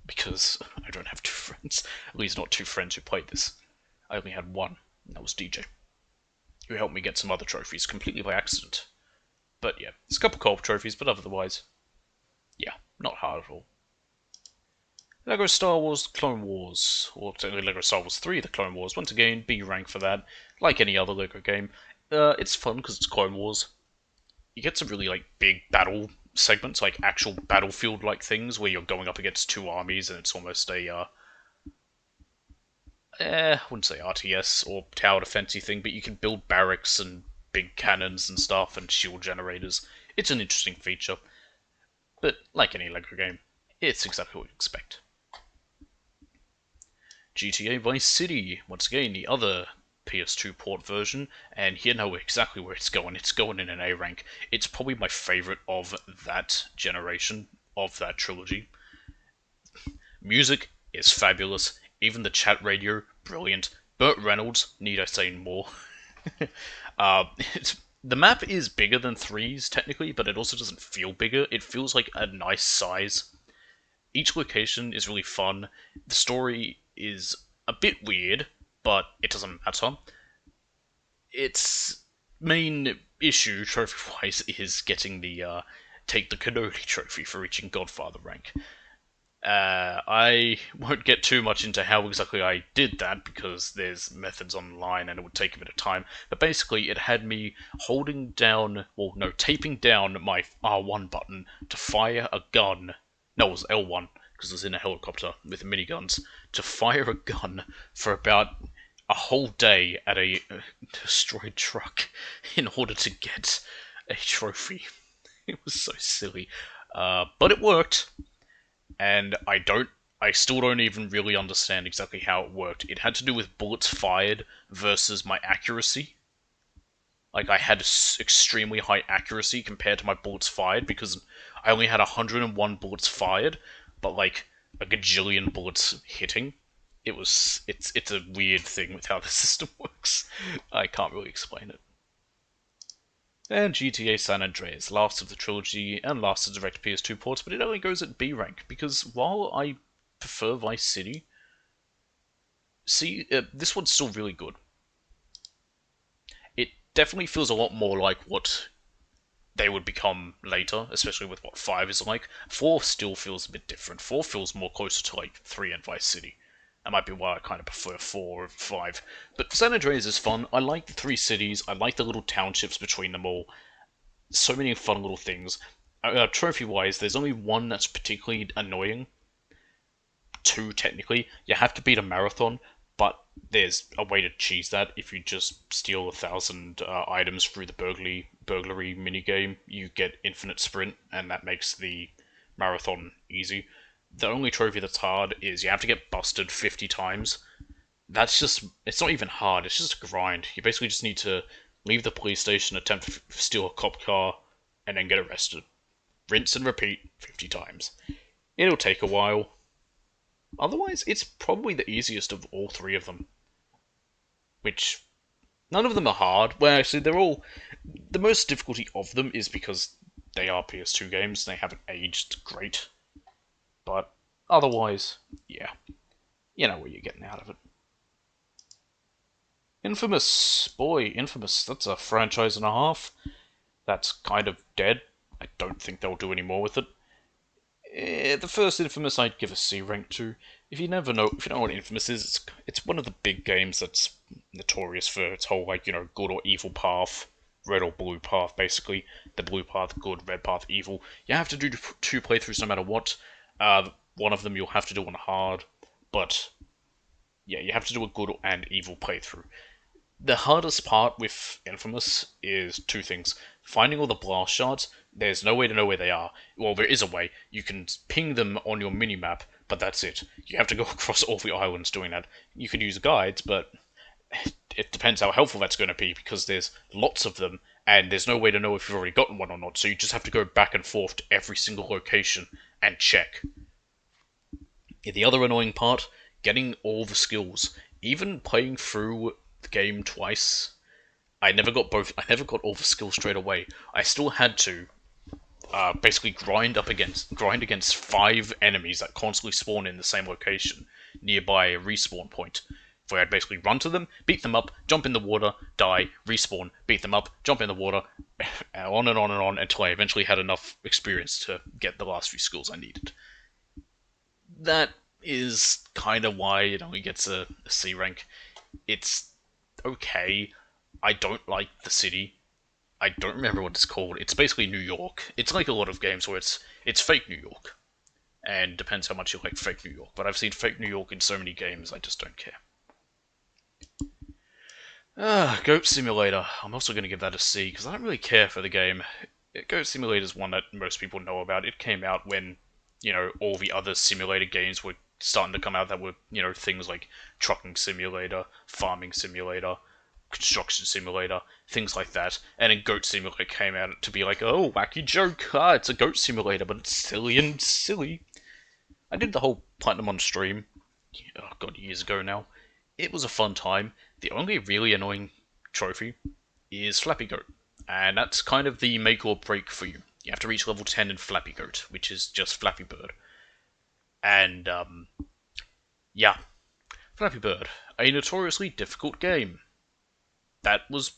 because I don't have two friends. At least not two friends who played this. I only had one, and that was DJ, who helped me get some other trophies completely by accident. But yeah, there's a couple co-op trophies, but otherwise, yeah, not hard at all. LEGO Star Wars Clone Wars, or technically LEGO Star Wars 3 The Clone Wars. Once again, B rank for that. Like any other LEGO game. It's fun because it's Clone Wars. You get some really like big battle segments, like actual battlefield-like things, where you're going up against two armies, and it's almost a, I wouldn't say RTS or tower defensey thing, but you can build barracks and big cannons and stuff, and shield generators. It's an interesting feature. But like any LEGO game, it's exactly what you expect. GTA Vice City, once again, the other PS2 port version, and you know exactly where it's going. It's going in an A rank. It's probably my favourite of that generation, of that trilogy. Music is fabulous. Even the chat radio, brilliant. Burt Reynolds, need I say more? The map is bigger than 3's, technically, but it also doesn't feel bigger. It feels like a nice size. Each location is really fun. The story is a bit weird, but it doesn't matter. Its main issue, trophy-wise, is getting the Take the Cannoli trophy for reaching Godfather rank. I won't get too much into how exactly I did that because there's methods online and it would take a bit of time. But basically, it had me holding down, well, no, taping down my R1 button to fire a gun. No, it was L1 because it was in a helicopter with miniguns to fire a gun for about a whole day at a destroyed truck in order to get a trophy. It was so silly, but it worked and I still don't even really understand exactly how it worked. It had to do with bullets fired versus my accuracy. Like I had extremely high accuracy compared to my bullets fired because I only had 101 bullets fired, but like a gajillion bullets hitting. It's a weird thing with how the system works. I can't really explain it. And GTA San Andreas, last of the trilogy and last of the direct PS2 ports, but it only goes at B rank because while I prefer Vice City, this one's still really good. It definitely feels a lot more like what they would become later, especially with what 5 is like. 4 still feels a bit different. 4 feels more closer to like 3 and Vice City. That might be why I kind of prefer 4 or 5. But San Andreas is fun. I like the 3 cities. I like the little townships between them all. So many fun little things. Trophy-wise, there's only one that's particularly annoying. Two, technically. You have to beat a marathon, but there's a way to cheese that. If you just steal 1,000 items through the burglary minigame, you get infinite sprint, and that makes the marathon easy. The only trophy that's hard is you have to get busted 50 times. That's just, it's not even hard, it's just a grind. You basically just need to leave the police station, attempt to steal a cop car, and then get arrested. Rinse and repeat 50 times. It'll take a while. Otherwise, it's probably the easiest of all 3 of them. Which, none of them are hard. Well, actually, they're all... The most difficulty of them is because they are PS2 games, and they haven't aged great. But, otherwise, yeah. You know what you're getting out of it. Infamous. Boy, Infamous. That's a franchise and a half. That's kind of dead. I don't think they'll do any more with it. The first Infamous I'd give a C rank to. If you don't know what Infamous is, it's one of the big games that's notorious for its whole like good or evil path, red or blue path basically. The blue path good, red path evil. You have to do 2 playthroughs no matter what. One of them you'll have to do on hard, but yeah, you have to do a good and evil playthrough. The hardest part with Infamous is 2 things. Finding all the blast shards, there's no way to know where they are. Well, there is a way. You can ping them on your minimap, but that's it. You have to go across all the islands doing that. You could use guides, but it depends how helpful that's going to be, because there's lots of them, and there's no way to know if you've already gotten one or not, so you just have to go back and forth to every single location and check. The other annoying part, getting all the skills. Even playing through the game twice, I never got all the skills straight away. I still had to basically grind against 5 enemies that constantly spawn in the same location nearby a respawn point, where I'd basically run to them, beat them up, jump in the water, die, respawn, beat them up, jump in the water, on and on and on until I eventually had enough experience to get the last few skills I needed. That is kind of why it only gets a C rank. It's okay. I don't like the city. I don't remember what it's called. It's basically New York. It's like a lot of games where it's fake New York. And depends how much you like fake New York. But I've seen fake New York in so many games, I just don't care. Goat Simulator. I'm also going to give that a C, because I don't really care for the game. Goat Simulator is one that most people know about. It came out when, all the other simulator games were starting to come out that were, things like Trucking Simulator, Farming Simulator, Construction Simulator, things like that. And then Goat Simulator came out to be like, oh, wacky joke, it's a Goat Simulator, but it's silly and silly. I did the whole Platinum on stream, oh god, years ago now. It was a fun time. The only really annoying trophy is Flappy Goat, and that's kind of the make or break for you. You have to reach level 10 in Flappy Goat, which is just Flappy Bird. And, yeah. Flappy Bird, a notoriously difficult game. That was,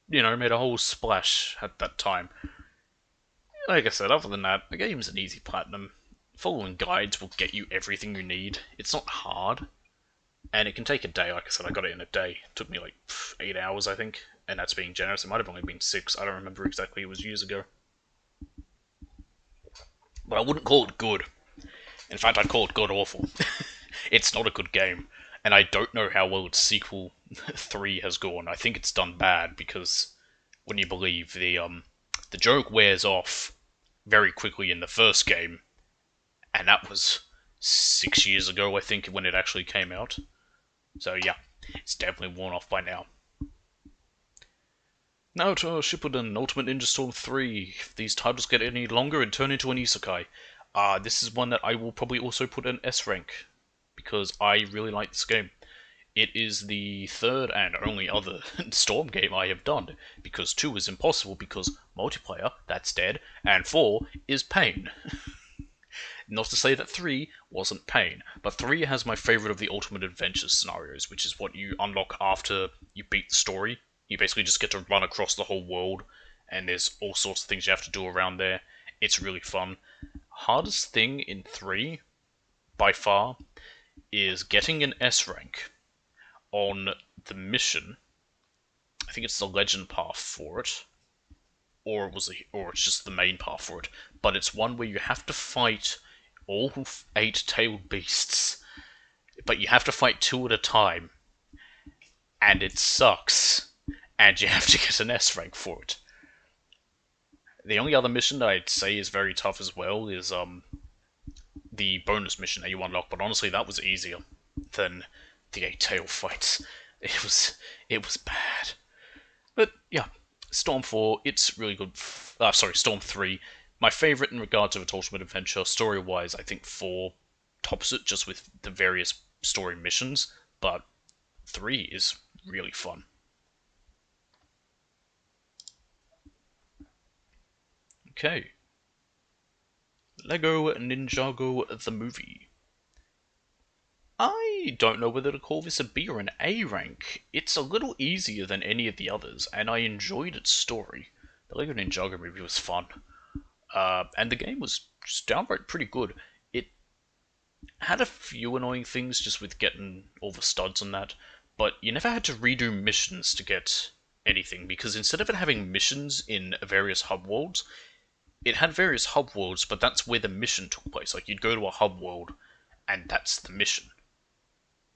made a whole splash at that time. Like I said, other than that, the game's an easy platinum. following guides will get you everything you need. It's not hard, and it can take a day. Like I said, I got it in a day. It took me like 8 hours, I think, and that's being generous. It might have only been 6. I don't remember exactly. It was years ago. But I wouldn't call it good. In fact, I'd call it god awful. It's not a good game, and I don't know how well its sequel 3 has gone. I think it's done bad because, when you believe, the joke wears off very quickly in the first game, and that was 6 years ago, I think, when it actually came out. So yeah, it's definitely worn off by now. Now to Shippuden Ultimate Ninja Storm 3. If these titles get any longer and turn into an isekai. This is one that I will probably also put an S rank, because I really like this game. It is the third and only other Storm game I have done, because 2 is impossible because multiplayer, that's dead, and 4 is pain. Not to say that 3 wasn't pain, but 3 has my favourite of the Ultimate Adventure scenarios, which is what you unlock after you beat the story. You basically just get to run across the whole world, and there's all sorts of things you have to do around there. It's really fun. Hardest thing in 3, by far, is getting an S rank on the mission. I think it's the legend path for it, or it's just the main path for it. But it's one where you have to fight all 8-tailed beasts, but you have to fight 2 at a time, and it sucks, and you have to get an S rank for it. The only other mission that I'd say is very tough as well is the bonus mission that you unlock, but honestly that was easier than the 8-tail fights. It was bad. But yeah, Storm 4, it's really good. Storm 3. My favourite in regards of its Ultimate Adventure, story-wise, I think 4 tops it, just with the various story missions, but 3 is really fun. Okay. Lego Ninjago the movie. I don't know whether to call this a B or an A rank. It's a little easier than any of the others, and I enjoyed its story. The Lego Ninjago movie was fun. And the game was just downright pretty good. It had a few annoying things just with getting all the studs and that, but you never had to redo missions to get anything, because instead of it having missions in various hub worlds, it had various hub worlds, but that's where the mission took place. Like, you'd go to a hub world, and that's the mission,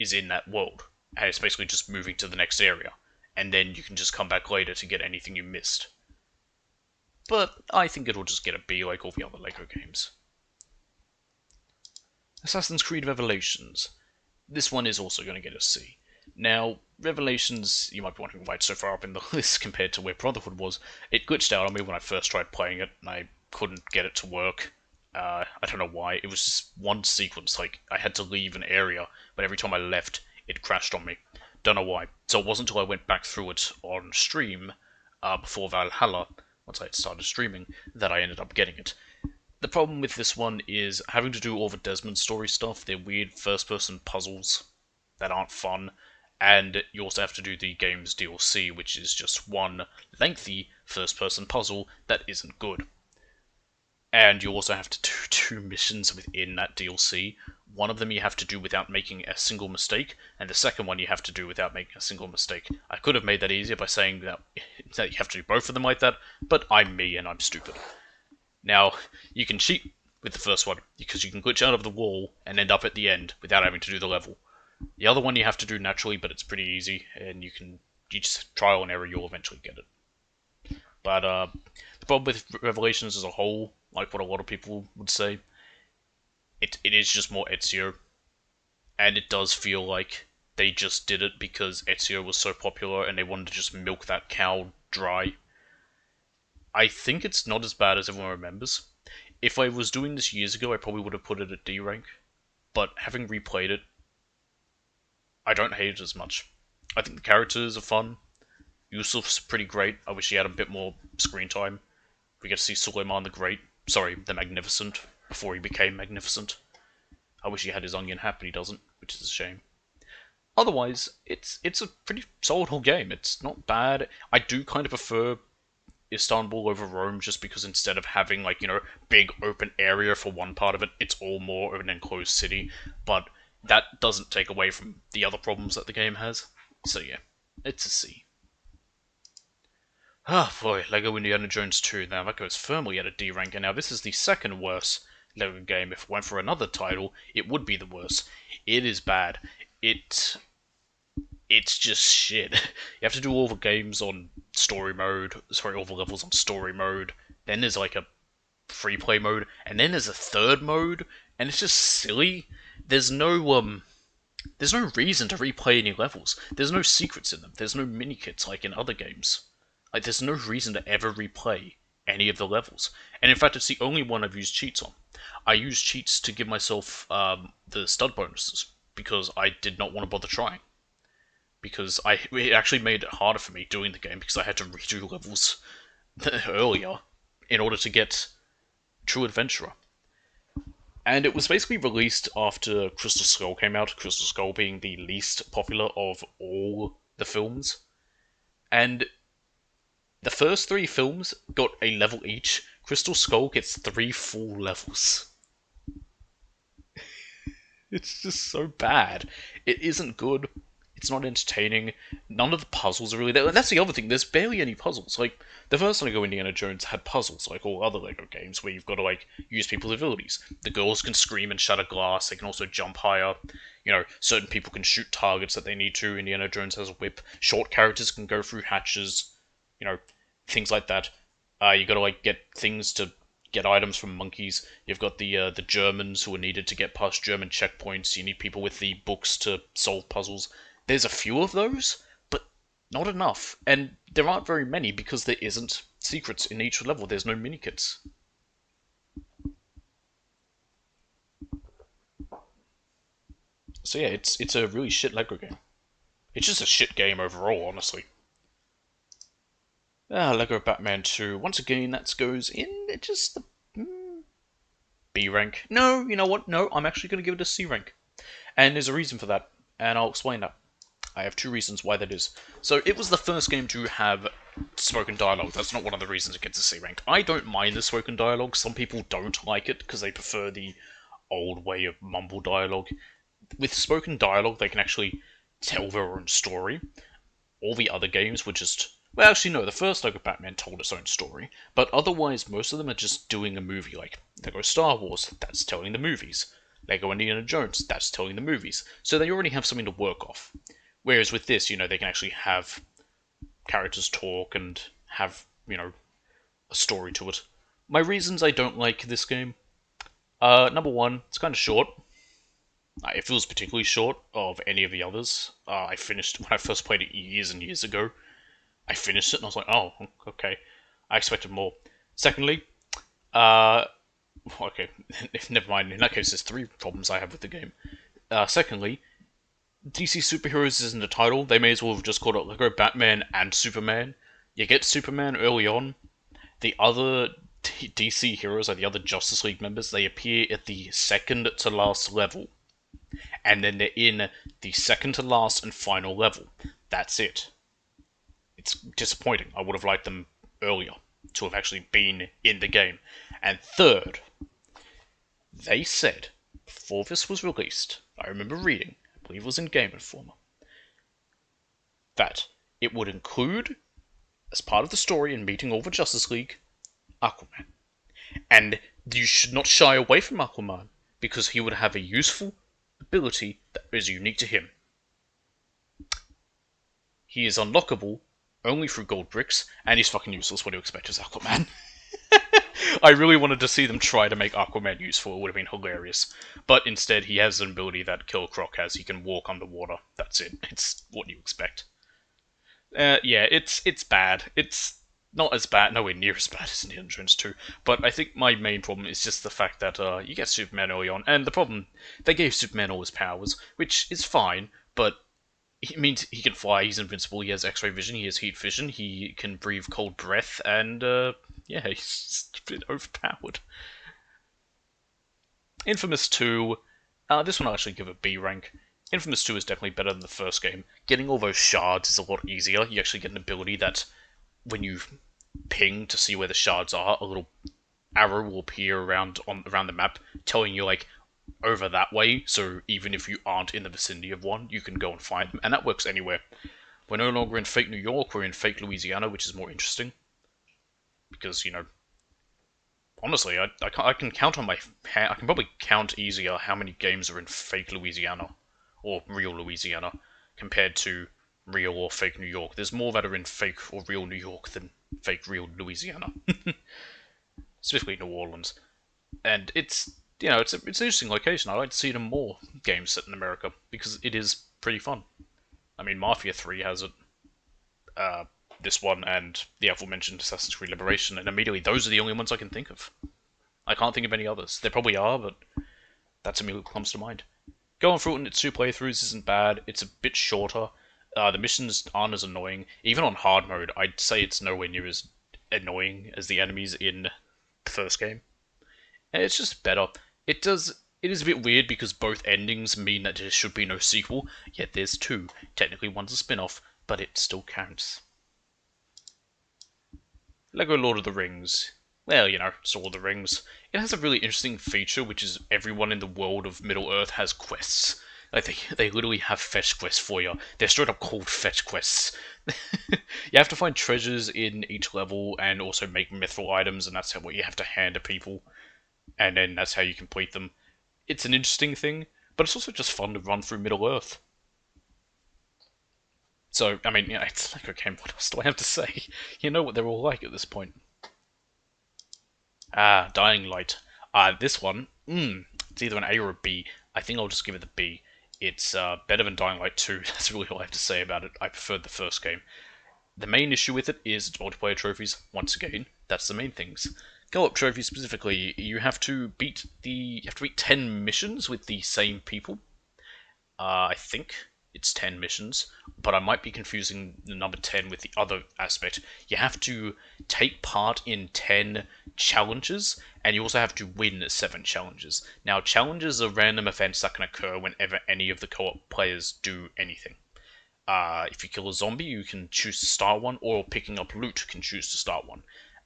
is in that world. And it's basically just moving to the next area, and then you can just come back later to get anything you missed. But I think it'll just get a B like all the other LEGO games. Assassin's Creed Revelations. This one is also going to get a C. Now, Revelations, you might be wondering why it's so far up in the list compared to where Brotherhood was. It glitched out on me when I first tried playing it, and I couldn't get it to work. I don't know why. It was just one sequence, like, I had to leave an area, but every time I left, it crashed on me. Don't know why. So it wasn't until I went back through it on stream, before Valhalla, once I had started streaming, that I ended up getting it. The problem with this one is having to do all the Desmond story stuff. They're weird first-person puzzles that aren't fun, and you also have to do the game's DLC, which is just one lengthy first-person puzzle that isn't good. And you also have to do 2 missions within that DLC. One of them you have to do without making a single mistake, and the second one you have to do without making a single mistake. I could have made that easier by saying that you have to do both of them like that, but I'm me and I'm stupid. Now, you can cheat with the first one, because you can glitch out of the wall and end up at the end without having to do the level. The other one you have to do naturally, but it's pretty easy, and you just trial and error, you'll eventually get it. But the problem with Revelations as a whole, like what a lot of people would say, it is just more Ezio, and it does feel like they just did it because Ezio was so popular and they wanted to just milk that cow dry. I think it's not as bad as everyone remembers. If I was doing this years ago, I probably would have put it at D rank, but having replayed it, I don't hate it as much. I think the characters are fun. Yusuf's pretty great. I wish he had a bit more screen time. We get to see Suleiman the Magnificent, before he became magnificent. I wish he had his onion hat, but he doesn't, which is a shame. Otherwise, it's a pretty solid whole game. It's not bad. I do kind of prefer Istanbul over Rome just because instead of having like, big open area for one part of it, it's all more of an enclosed city. But that doesn't take away from the other problems that the game has. So yeah, it's a C. Oh boy, Lego Indiana Jones 2. Now that goes firmly at a D rank, and now this is the second worst Lego game. If it went for another title, it would be the worst. It is bad. It's just shit. You have to do all the games on story mode. Sorry, all the levels on story mode. Then there's like a free play mode, and then there's a third mode, and it's just silly. There's no reason to replay any levels. There's no secrets in them. There's no mini kits like in other games. Like, there's no reason to ever replay any of the levels. And in fact, it's the only one I've used cheats on. I used cheats to give myself the stud bonuses because I did not want to bother trying. Because it actually made it harder for me doing the game because I had to redo levels earlier in order to get True Adventurer. And it was basically released after Crystal Skull came out, Crystal Skull being the least popular of all the films. And the first 3 films got a level each. Crystal Skull gets 3 full levels. It's just so bad. It isn't good. It's not entertaining. None of the puzzles are really there. And that's the other thing. There's barely any puzzles. Like, the first Lego Indiana Jones had puzzles, like all other Lego games, where you've got to, like, use people's abilities. The girls can scream and shatter glass. They can also jump higher. Certain people can shoot targets that they need to. Indiana Jones has a whip. Short characters can go through hatches. Things like that. You got to, like, get things to get items from monkeys. You've got the Germans who are needed to get past German checkpoints. You need people with the books to solve puzzles. There's a few of those, but not enough. And there aren't very many because there isn't secrets in each level. There's no minikits. So yeah, it's a really shit Lego game. It's just a shit game overall, honestly. Lego Batman 2. Once again, that goes in just the B rank. No, you know what? No, I'm actually going to give it a C rank. And there's a reason for that, and I'll explain that. I have 2 reasons why that is. So, it was the first game to have spoken dialogue. That's not one of the reasons it gets a C rank. I don't mind the spoken dialogue. Some people don't like it because they prefer the old way of mumble dialogue. With spoken dialogue, they can actually tell their own story. All the other games were just... Well, actually, no, the first Lego Batman told its own story, but otherwise, most of them are just doing a movie, like Lego Star Wars, that's telling the movies. Lego Indiana Jones, that's telling the movies. So they already have something to work off. Whereas with this, they can actually have characters talk and have, a story to it. My reasons I don't like this game. Number 1, it's kind of short. It feels particularly short of any of the others. I finished, when I first played it years and years ago, I finished it and I was like, oh, okay. I expected more. Secondly, okay, never mind. In that case, there's 3 problems I have with the game. Secondly, DC Superheroes isn't a title. They may as well have just called it Lego Batman and Superman. You get Superman early on. The other DC heroes, like the other Justice League members, they appear at the second to last level. And then they're in the second to last and final level. That's it. It's disappointing. I would have liked them earlier to have actually been in the game. And third, they said, before this was released, I remember reading, I believe it was in Game Informer, that it would include, as part of the story in meeting all the Justice League, Aquaman. And you should not shy away from Aquaman, because he would have a useful ability that is unique to him. He is unlockable only through gold bricks, and he's fucking useless. What do you expect as Aquaman? I really wanted to see them try to make Aquaman useful. It would have been hilarious. But instead, he has an ability that Killer Croc has. He can walk underwater. That's it. It's what you expect. Yeah, it's bad. It's not as bad, nowhere near as bad as Indiana Jones 2. But I think my main problem is just the fact that you get Superman early on, and the problem, they gave Superman all his powers, which is fine, but it means he can fly, he's invincible, he has X-ray vision, he has heat vision, he can breathe cold breath, and yeah, he's a bit overpowered. Infamous 2, this one I'll actually give a B rank. Infamous 2 is definitely better than the first game. Getting all those shards is a lot easier. You actually get an ability that, when you ping to see where the shards are, a little arrow will appear around the map, telling you like over that way. So even if you aren't in the vicinity of one, you can go and find them, and that works anywhere. We're no longer in fake New York; we're in fake Louisiana, which is more interesting because honestly, I can count on I can probably count easier how many games are in fake Louisiana or real Louisiana compared to real or fake New York. There's more that are in fake or real New York than fake real Louisiana, specifically New Orleans. And it's an interesting location. I like to see it in more games set in America because it is pretty fun. I mean, Mafia 3 has it, uh, this one, and the aforementioned Assassin's Creed Liberation, and immediately those are the only ones I can think of. I can't think of any others. There probably are, but that's immediately what comes to mind. Going through it in its 2 playthroughs isn't bad. It's a bit shorter. The missions aren't as annoying. Even on hard mode, I'd say it's nowhere near as annoying as the enemies in the first game. And it's just better. It is a bit weird because both endings mean that there should be no sequel, yet there's two. Technically one's a spin-off, but it still counts. Lego Lord of the Rings. Well, it's Lord of the Rings. It has a really interesting feature, which is everyone in the world of Middle-earth has quests. Like, they literally have fetch quests for you. They're straight up called fetch quests. You have to find treasures in each level and also make mithril items, and that's what you have to hand to people. And then that's how you complete them. It's an interesting thing, but it's also just fun to run through Middle-earth. So, I mean, it's like, okay, what else do I have to say? You know what they're all like at this point. Dying Light. This one, it's either an A or a B. I think I'll just give it the B. It's better than Dying Light 2. That's really all I have to say about it. I preferred the first game. The main issue with it is its multiplayer trophies. Once again, that's the main things. Go-up trophies specifically, you have to beat 10 missions with the same people. I think it's 10 missions, but I might be confusing the number 10 with the other aspect. You have to take part in 10 challenges, and you also have to win 7 challenges. Now, challenges are random events that can occur whenever any of the co-op players do anything. If you kill a zombie, you can choose to start one, or picking up loot can choose to start one.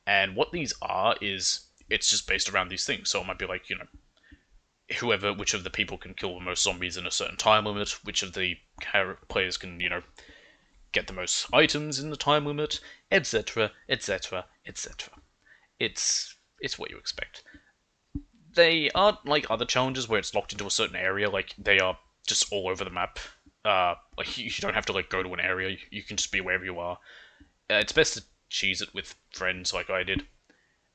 And what these are is, it's just based around these things. So it might be like, which of the people can kill the most zombies in a certain time limit, which of the players can, get the most items in the time limit, etc., etc., etc. It's what you expect. They aren't like other challenges where it's locked into a certain area, like they are just all over the map. Like you don't have to like go to an area, you can just be wherever you are. It's best to cheese it with friends like I did.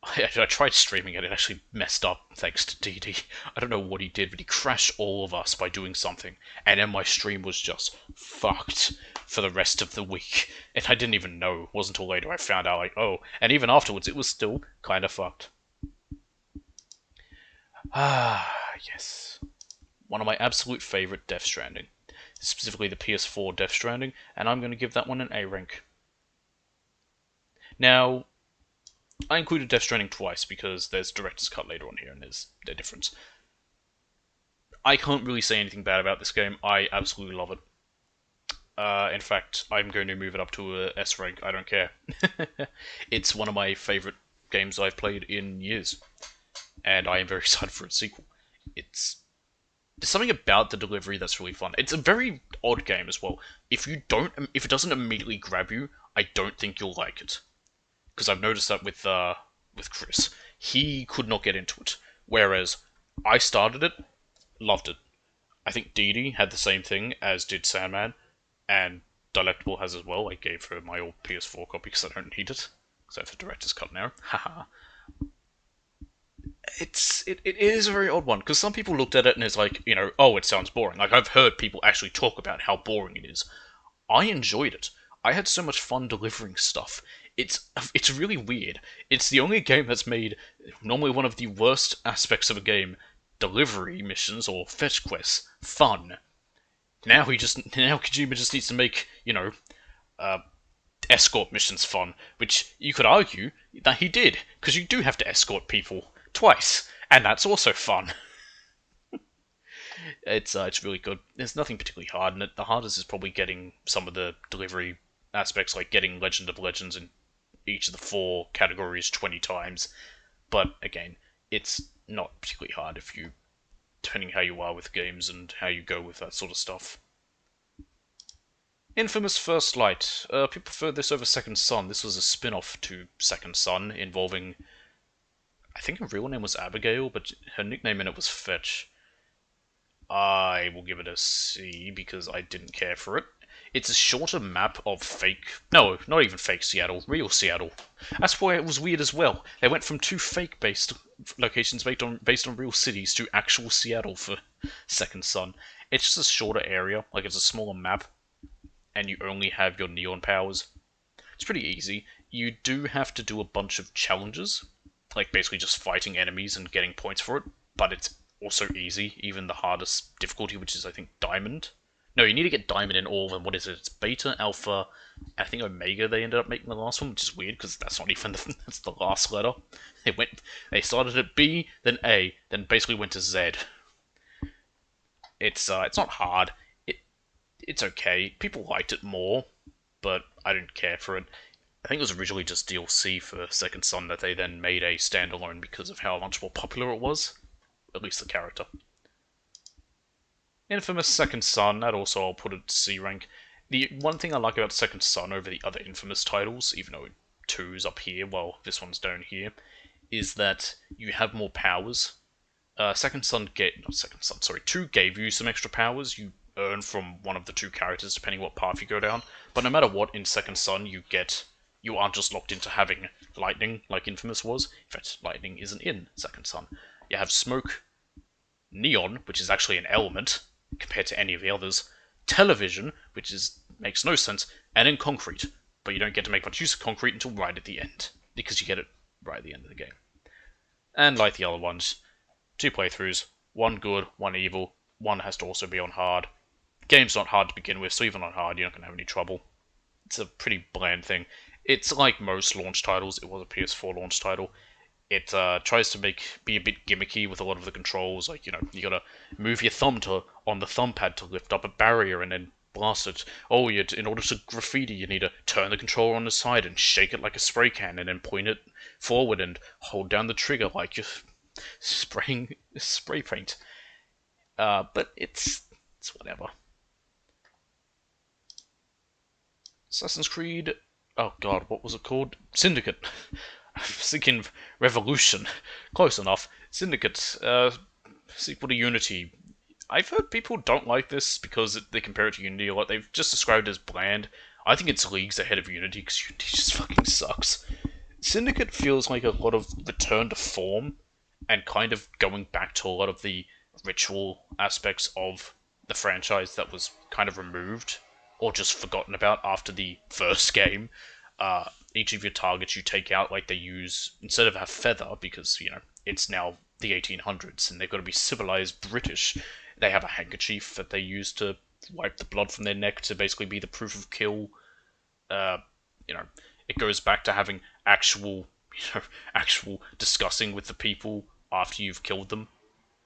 I tried streaming it, it actually messed up thanks to DD. I don't know what he did, but he crashed all of us by doing something, and then my stream was just fucked for the rest of the week. And I didn't even know. It wasn't until later I found out, like, oh, and even afterwards it was still kind of fucked. Yes. One of my absolute favourite Death Stranding. Specifically the PS4 Death Stranding, and I'm going to give that one an A rank. Now, I included Death Stranding twice because there's Director's Cut later on here and there's a difference. I can't really say anything bad about this game. I absolutely love it. In fact, I'm going to move it up to a S rank. I don't care. It's one of my favourite games I've played in years, and I am very excited for its sequel. There's something about the delivery that's really fun. It's a very odd game as well. If it doesn't immediately grab you, I don't think you'll like it. Because I've noticed that with Chris, he could not get into it, whereas I started it, loved it. I think Dee Dee had the same thing, as did Sandman, and Delectable has as well. I gave her my old PS4 copy because I don't need it, except for Director's Cut now. Haha. It is a very odd one, because some people looked at it and it's like, oh, it sounds boring. Like, I've heard people actually talk about how boring it is. I enjoyed it. I had so much fun delivering stuff. It's really weird. It's the only game that's made normally one of the worst aspects of a game, delivery missions or fetch quests, fun. Now Kojima just needs to make, escort missions fun, which you could argue that he did, because you do have to escort people twice, and that's also fun. It's really good. There's nothing particularly hard in it. The hardest is probably getting some of the delivery aspects, like getting Legend of Legends and each of the 4 categories 20 times. But again, it's not particularly hard if you, depending how you are with games and how you go with that sort of stuff. Infamous First Light. People prefer this over Second Son. This was a spin-off to Second Son involving, I think her real name was Abigail, but her nickname in it was Fetch. I will give it a C because I didn't care for it. It's a shorter map of fake... No, not even fake Seattle. Real Seattle. That's why it was weird as well. They went from 2 fake-based locations based on real cities to actual Seattle for Second Son. It's just a shorter area. Like, it's a smaller map. And you only have your neon powers. It's pretty easy. You do have to do a bunch of challenges. Like, basically just fighting enemies and getting points for it. But it's also easy. Even the hardest difficulty, which is, I think, Diamond. No, you need to get Diamond in all of them. What is it? It's Beta, Alpha, I think Omega they ended up making the last one, which is weird, because that's not even that's the last letter. They started at B, then A, then basically went to Z. It's not hard. It's okay. People liked it more, but I didn't care for it. I think it was originally just DLC for Second Son that they then made a standalone because of how much more popular it was. At least the character. Infamous Second Son, that also I'll put at C rank. The one thing I like about Second Son over the other Infamous titles, even though 2's up here, well, this one's down here, is that you have more powers. Second Son not Second Son, sorry, 2 gave you some extra powers you earn from one of the 2 characters, depending what path you go down. But no matter what, in Second Son, you aren't just locked into having lightning, like Infamous was. In fact, lightning isn't in Second Son. You have smoke, neon, which is actually an element, compared to any of the others, television, which makes no sense, and in concrete. But you don't get to make much use of concrete until right at the end, because you get it right at the end of the game. And like the other ones, 2 playthroughs, 1 good, 1 evil, 1 has to also be on hard. The game's not hard to begin with, so even on hard you're not going to have any trouble. It's a pretty bland thing. It's like most launch titles. It was a PS4 launch title. It tries to be a bit gimmicky with a lot of the controls, like, you gotta move your thumb on the thumb pad to lift up a barrier and then blast it. Oh, in order to graffiti, you need to turn the controller on the side and shake it like a spray can, and then point it forward and hold down the trigger like you're spraying spray paint. But it's whatever. Assassin's Creed. Oh god, what was it called? Syndicate. I was thinking Revolution. Close enough. Syndicate, sequel to Unity. I've heard people don't like this because they compare it to Unity a lot. They've just described it as bland. I think it's leagues ahead of Unity because Unity just fucking sucks. Syndicate feels like a lot of return to form and kind of going back to a lot of the ritual aspects of the franchise that was kind of removed or just forgotten about after the first game. Each of your targets you take out, like they use, instead of a feather, because, it's now the 1800s and they've got to be civilized British, they have a handkerchief that they use to wipe the blood from their neck to basically be the proof of kill. It goes back to having actual discussing with the people after you've killed them.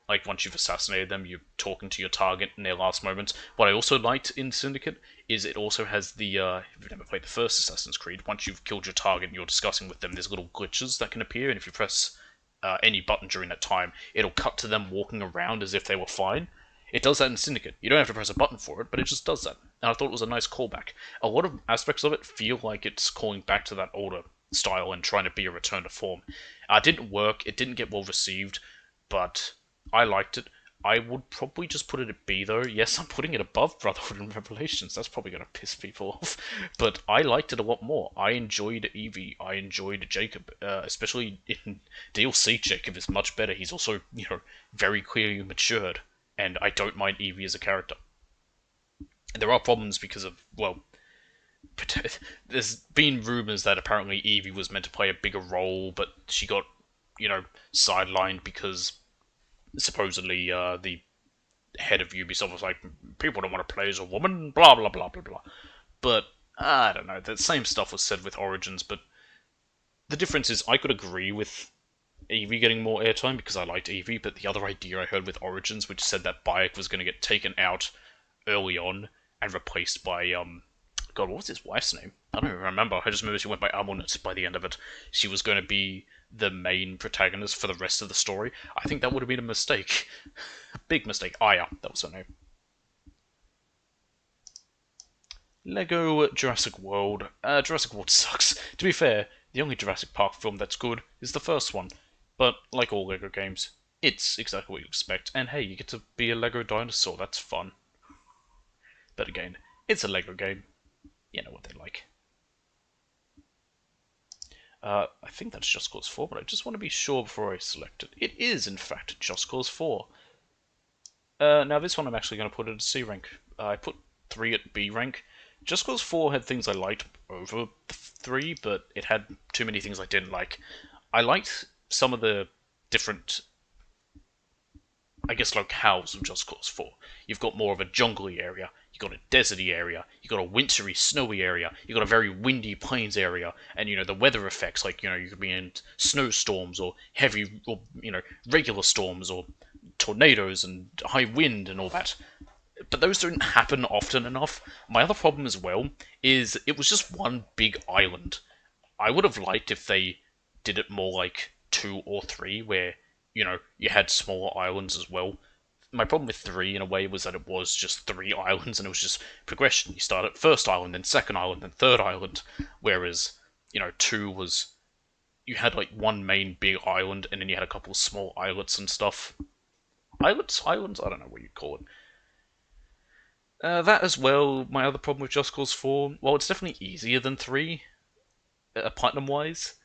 Like, once you've assassinated them, you're talking to your target in their last moments. What I also liked in Syndicate is it also has the, if you've never played the first Assassin's Creed, once you've killed your target and you're discussing with them, there's little glitches that can appear, and if you press any button during that time, it'll cut to them walking around as if they were fine. It does that in Syndicate. You don't have to press a button for it, but it just does that. And I thought it was a nice callback. A lot of aspects of it feel like it's calling back to that older style and trying to be a return to form. It didn't work, it didn't get well received, but I liked it. I would probably just put it at B though. Yes, I'm putting it above Brotherhood and Revelations. That's probably going to piss people off. But I liked it a lot more. I enjoyed Evie. I enjoyed Jacob. Especially in DLC, Jacob is much better. He's also, very clearly matured. And I don't mind Evie as a character. There are problems because of, there's been rumours that apparently Evie was meant to play a bigger role, but she got, sidelined because supposedly the head of Ubisoft was like, people don't want to play as a woman, blah blah blah blah blah. But I don't know, the same stuff was said with Origins, but the difference is I could agree with Evie getting more airtime because I liked Evie, but the other idea I heard with Origins, which said that Bayek was going to get taken out early on and replaced by God, what was his wife's name? I don't even remember. I just remember she went by Amunet by the end of it. She was going to be the main protagonist for the rest of the story. I think that would have been a mistake. A big mistake. Aya, that was her name. Lego Jurassic World. Jurassic World sucks. To be fair, the only Jurassic Park film that's good is the first one. But, like all Lego games, it's exactly what you expect. And hey, you get to be a Lego dinosaur, that's fun. But again, it's a Lego game. You know what they're like. I think that's Just Cause 4, but I just want to be sure before I select it. It is, in fact, Just Cause 4. Now this one I'm actually going to put at C rank. I put 3 at B rank. Just Cause 4 had things I liked over 3, but it had too many things I didn't like. I liked some of the different, I guess, locales of Just Cause 4. You've got more of a jungly area, you've got a deserty area, you've got a wintry, snowy area, you've got a very windy plains area, and, the weather effects, like, you could be in snowstorms, or heavy, or, regular storms, or tornadoes, and high wind, and all that. But those don't happen often enough. My other problem as well is it was just one big island. I would have liked if they did it more like 2 or 3, where, you had smaller islands as well. My problem with 3, in a way, was that it was just 3 islands, and it was just progression. You start at first island, then second island, then third island. Whereas, 2 was, you had like one main big island, and then you had a couple of small islets and stuff. Islands? I don't know what you'd call it. That as well, my other problem with Just Cause 4, well, it's definitely easier than 3, platinum-wise.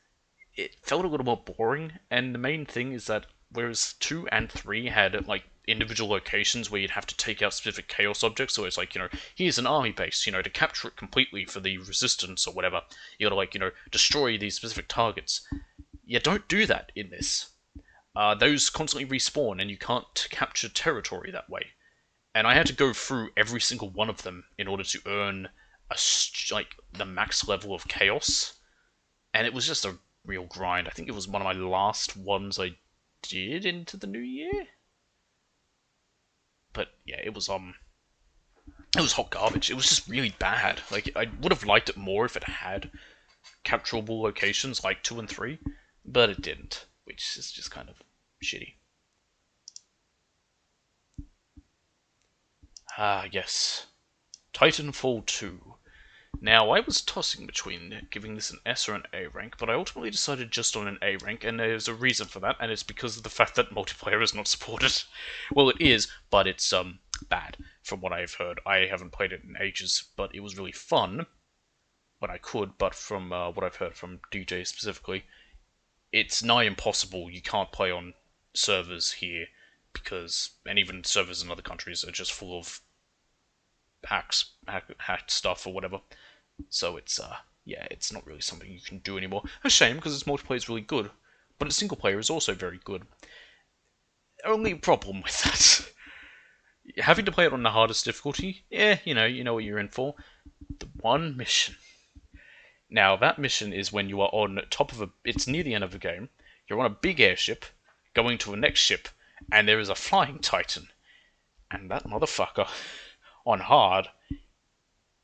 It felt a little more boring, and the main thing is that whereas 2 and 3 had, like, individual locations where you'd have to take out specific Chaos objects, so it's like, here's an army base, to capture it completely for the Resistance or whatever, you gotta, like, destroy these specific targets. You don't do that in this. Those constantly respawn, and you can't capture territory that way. And I had to go through every single one of them in order to earn the max level of Chaos, and it was just a real grind. I think it was one of my last ones I did into the new year. But yeah, it was hot garbage. It was just really bad. Like, I would have liked it more if it had capturable locations like 2 and 3, but it didn't, which is just kind of shitty. Yes. Titanfall 2. Now, I was tossing between giving this an S or an A rank, but I ultimately decided just on an A rank, and there's a reason for that, and it's because of the fact that multiplayer is not supported. Well, it is, but it's, bad, from what I've heard. I haven't played it in ages, but it was really fun when I could, but from what I've heard from DJ specifically, it's nigh impossible. You can't play on servers here, and even servers in other countries are just full of hacked stuff or whatever. So it's it's not really something you can do anymore. A shame, because its multiplayer is really good, but its single player is also very good. Only problem with that, having to play it on the hardest difficulty, you know what you're in for. The one mission. Now, that mission is when you are on top of it's near the end of the game, you're on a big airship, going to a next ship, and there is a flying titan. And that motherfucker, on hard,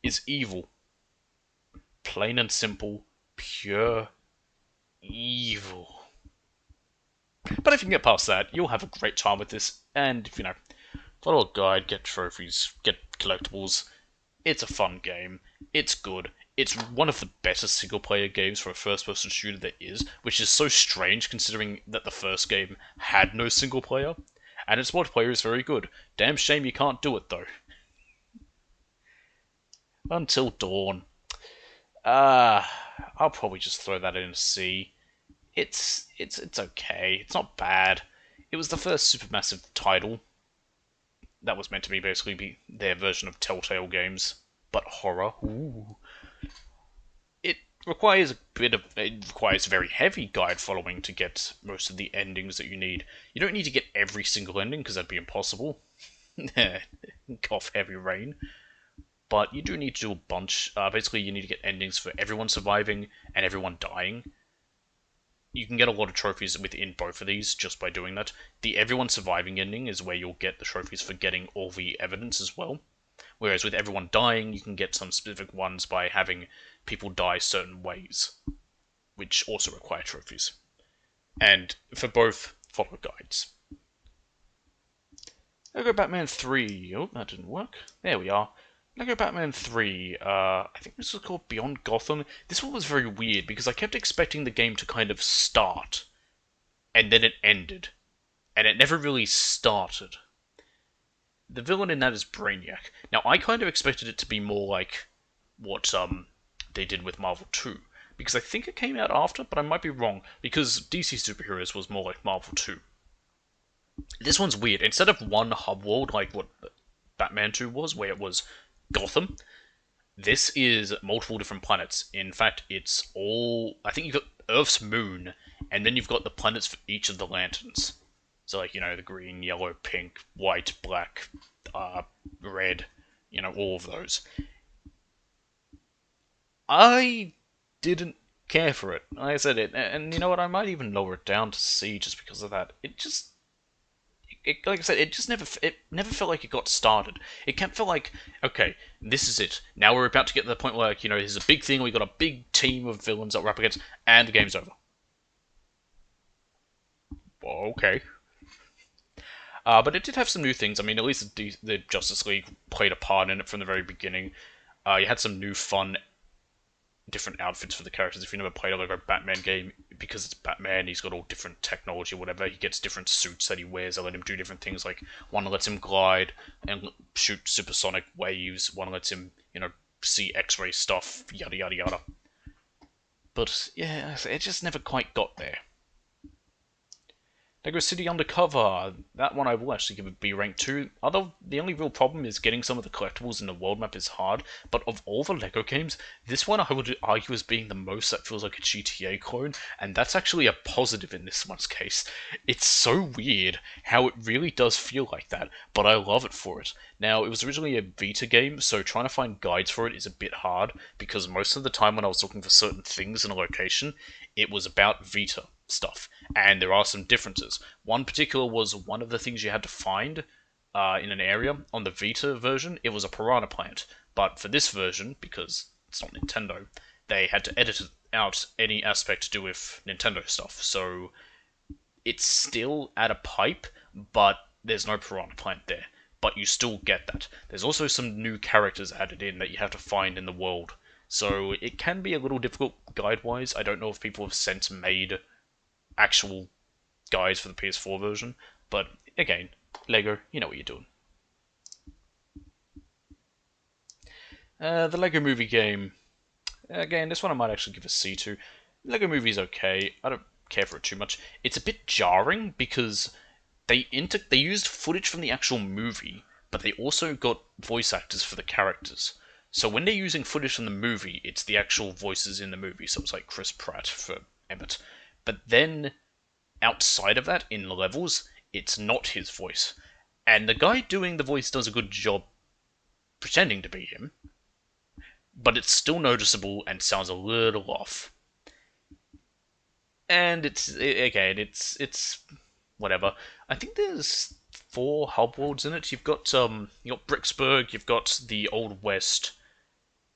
is evil. Plain and simple, pure evil. But if you can get past that, you'll have a great time with this, and, follow a guide, get trophies, get collectibles. It's a fun game. It's good. It's one of the better single-player games for a first-person shooter there is, which is so strange considering that the first game had no single-player, and its multiplayer is very good. Damn shame you can't do it, though. Until Dawn. I'll probably just throw that in a C. It's okay. It's not bad. It was the first Supermassive title that was meant to be basically be their version of Telltale games, but horror. Ooh. It requires a very heavy guide following to get most of the endings that you need. You don't need to get every single ending, because that'd be impossible. Cough heavy rain. But you do need to do a bunch. Basically, you need to get endings for everyone surviving and everyone dying. You can get a lot of trophies within both of these just by doing that. The everyone surviving ending is where you'll get the trophies for getting all the evidence as well. Whereas with everyone dying, you can get some specific ones by having people die certain ways, which also require trophies. And for both, follow guides. Lego Batman 3. Oh, that didn't work. There we are. Lego Batman 3. I think this was called Beyond Gotham. This one was very weird because I kept expecting the game to kind of start, and then it ended, and it never really started. The villain in that is Brainiac. Now, I kind of expected it to be more like what they did with Marvel 2, because I think it came out after, but I might be wrong, because DC Superheroes was more like Marvel 2. This one's weird. Instead of one hub world like what Batman 2 was, where it was Gotham, this is multiple different planets. In fact, it's all... I think you've got Earth's moon, and then you've got the planets for each of the lanterns. So, like, the green, yellow, pink, white, black, red, all of those. I didn't care for it. Like I said, it, and you know what, I might even lower it down to C just because of that. Like I said, it never felt like it got started. It kept felt like, okay, this is it. Now we're about to get to the point where, like, there's a big thing, we got a big team of villains that we're up against, and the game's over. Okay. But it did have some new things. I mean, at least the Justice League played a part in it from the very beginning. You had some new fun different outfits for the characters. If you never played a Lego Batman game, because it's Batman, he's got all different technology or whatever. He gets different suits that he wears that let him do different things. Like one lets him glide and shoot supersonic waves. One lets him, see X-ray stuff. Yada yada yada. But yeah, it just never quite got there. Lego City Undercover. That one I will actually give a B rank too. Although the only real problem is getting some of the collectibles in the world map is hard. But of all the Lego games, this one I would argue as being the most that feels like a GTA clone, and that's actually a positive in this one's case. It's so weird how it really does feel like that, but I love it for it. Now, it was originally a Vita game, so trying to find guides for it is a bit hard, because most of the time when I was looking for certain things in a location, it was about Vita stuff, and there are some differences. One particular was one of the things you had to find in an area on the Vita version. It was a piranha plant, but for this version, because it's not Nintendo, they had to edit out any aspect to do with Nintendo stuff. So it's still at a pipe, but there's no piranha plant there. But you still get that. There's also some new characters added in that you have to find in the world. So it can be a little difficult guide-wise. I don't know if people have since made actual guides for the PS4 version, but again, Lego, you know what you're doing. The Lego Movie game, again, this one I might actually give a C to. Lego Movie's okay. I don't care for it too much. It's a bit jarring because they used footage from the actual movie, but they also got voice actors for the characters. So when they're using footage from the movie, it's the actual voices in the movie. So it's like Chris Pratt for Emmett. But then, outside of that, in levels, it's not his voice. And the guy doing the voice does a good job pretending to be him, but it's still noticeable and sounds a little off. And it's whatever. I think there's 4 hub worlds in it. You've got Bricksburg, you've got the Old West,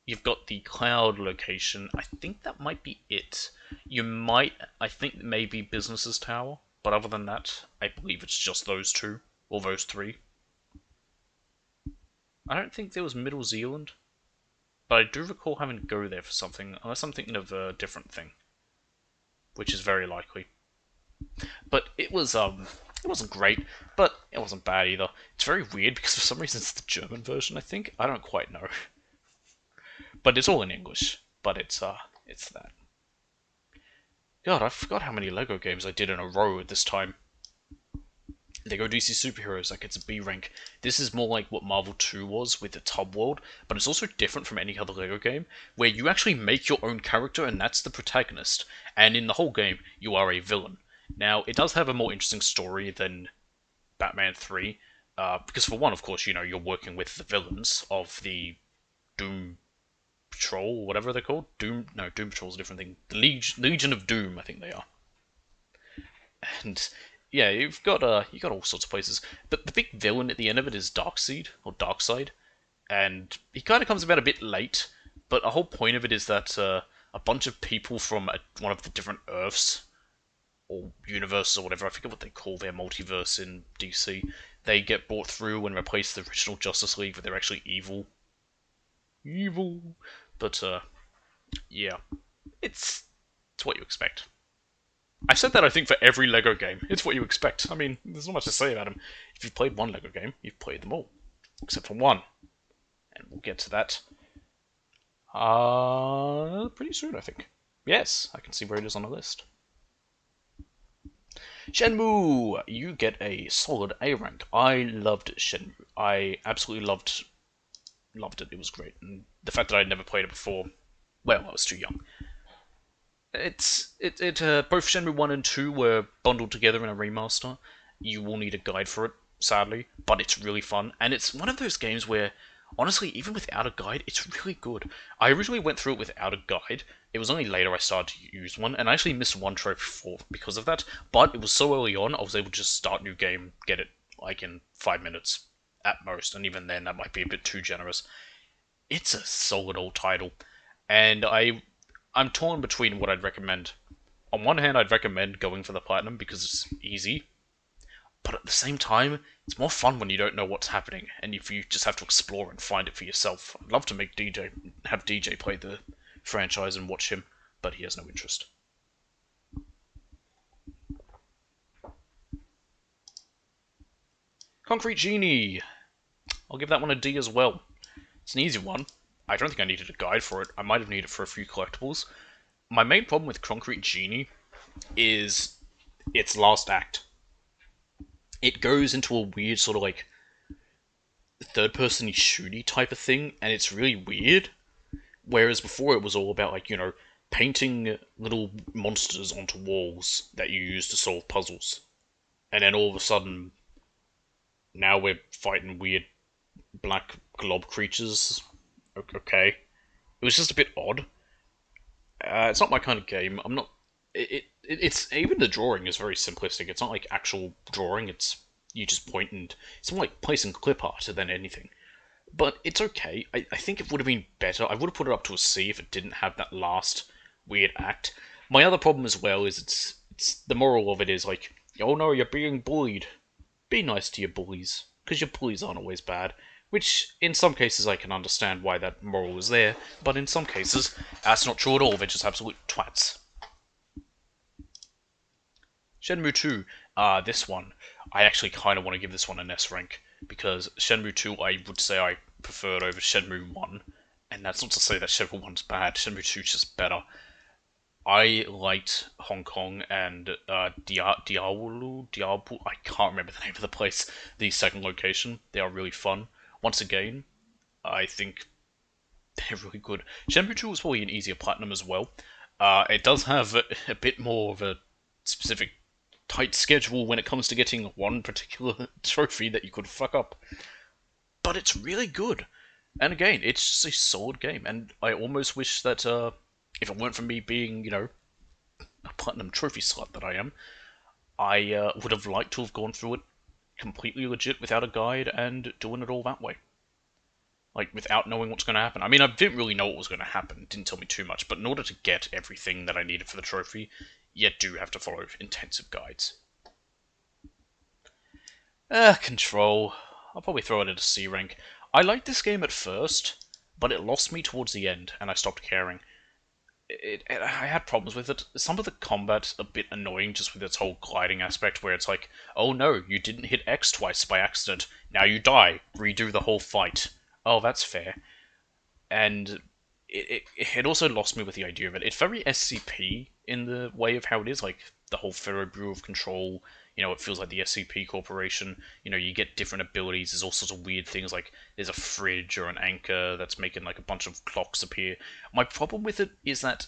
you've got the Cloud location. I think that might be it. I think maybe Businesses Tower, but other than that, I believe it's just those 2, or those 3. I don't think there was Middle Zealand, but I do recall having to go there for something, unless I'm thinking of a different thing, which is very likely. But it wasn't great, but it wasn't bad either. It's very weird because for some reason it's the German version, I think. I don't quite know. But it's all in English, but it's that. God, I forgot how many Lego games I did in a row at this time. Lego DC Superheroes, that gets a B rank. This is more like what Marvel 2 was with its hub world, but it's also different from any other Lego game, where you actually make your own character and that's the protagonist, and in the whole game, you are a villain. Now, it does have a more interesting story than Batman 3, because for one, of course, you're working with the villains of the Doom Patrol, whatever they're called. Doom Patrol's a different thing. The Legion of Doom, I think they are. And yeah, you've got all sorts of places. But the big villain at the end of it is Darkseid or Darkseid, and he kind of comes about a bit late. But the whole point of it is that a bunch of people from one of the different Earths or universes or whatever, I forget what they call their multiverse in DC, they get brought through and replace the original Justice League, but they're actually evil. Evil. But yeah, it's what you expect. I said that I think for every Lego game. It's what you expect. I mean, there's not much to say about them. If you've played one Lego game, you've played them all. Except for one. And we'll get to that pretty soon, I think. Yes, I can see where it is on the list. Shenmue! You get a solid A rank. I loved Shenmue. I absolutely loved it. It was great. And the fact that I'd never played it before, well, I was too young. Both Shenmue 1 and 2 were bundled together in a remaster. You will need a guide for it, sadly, but it's really fun. And it's one of those games where, honestly, even without a guide, it's really good. I originally went through it without a guide. It was only later I started to use one, and I actually missed one trophy because of that. But it was so early on, I was able to just start new game, get it like in 5 minutes at most, and even then that might be a bit too generous. It's a solid old title, and I'm torn between what I'd recommend. On one hand, I'd recommend going for the platinum because it's easy, but at the same time, it's more fun when you don't know what's happening and if you just have to explore and find it for yourself. I'd love to have DJ play the franchise and watch him, but he has no interest. Concrete Genie. I'll give that one a D as well. It's an easy one. I don't think I needed a guide for it. I might have needed it for a few collectibles. My main problem with Concrete Genie is its last act. It goes into a weird sort of like third-person shooty type of thing, and it's really weird. Whereas before it was all about like, painting little monsters onto walls that you use to solve puzzles. And then all of a sudden, now we're fighting weird black glob creatures. Okay. It was just a bit odd. It's not my kind of game. I'm not. It's even the drawing is very simplistic. It's not like actual drawing. It's you just point and it's more like placing clip art than anything. But it's okay. I think it would have been better. I would have put it up to a C if it didn't have that last weird act. My other problem as well is it's the moral of it is like, oh no, you're being bullied. Be nice to your bullies, because your bullies aren't always bad. Which, in some cases, I can understand why that moral is there, but in some cases, that's not true at all. They're just absolute twats. Shenmue 2. This one. I actually kind of want to give this one an S rank, because Shenmue 2, I would say I preferred over Shenmue 1, and that's not to say that Shenmue 1's bad. Shenmue 2 is just better. I liked Hong Kong and Diablo. I can't remember the name of the place. The second location. They are really fun. Once again, I think they're really good. Shenmue 2 was probably an easier platinum as well. It does have a bit more of a specific tight schedule when it comes to getting one particular trophy that you could fuck up. But it's really good. And again, it's just a solid game. And I almost wish that if it weren't for me being, a platinum trophy slut that I am, I would have liked to have gone through it completely legit without a guide and doing it all that way. Like, without knowing what's going to happen. I mean, I didn't really know what was going to happen. It didn't tell me too much. But in order to get everything that I needed for the trophy, you do have to follow intensive guides. Control. I'll probably throw it at a C rank. I liked this game at first, but it lost me towards the end, and I stopped caring. I had problems with it. Some of the combat's a bit annoying just with its whole gliding aspect where it's like, oh no, you didn't hit X twice by accident, now you die, redo the whole fight. Oh, that's fair. And it also lost me with the idea of it. It's very SCP in the way of how it is, like the whole Federal Bureau of Control. It feels like the SCP Corporation. You get different abilities. There's all sorts of weird things, like there's a fridge or an anchor that's making like a bunch of clocks appear. My problem with it is that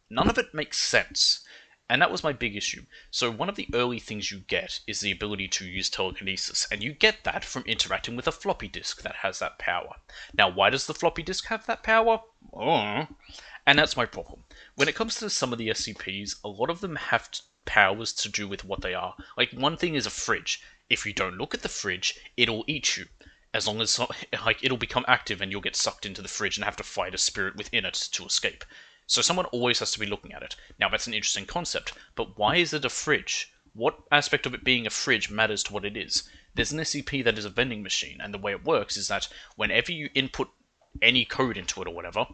none of it makes sense. And that was my big issue. So one of the early things you get is the ability to use telekinesis, and you get that from interacting with a floppy disk that has that power. Now, why does the floppy disk have that power? Oh. And that's my problem. When it comes to some of the SCPs, a lot of them have powers to do with what they are. Like, one thing is a fridge. If you don't look at the fridge, it'll eat you. as long as like it'll become active and you'll get sucked into the fridge and have to fight a spirit within it to escape. So someone always has to be looking at it. Now that's an interesting concept, but why is it a fridge? What aspect of it being a fridge matters to what it is? There's an SCP that is a vending machine, and the way it works is that whenever you input any code into it or whatever,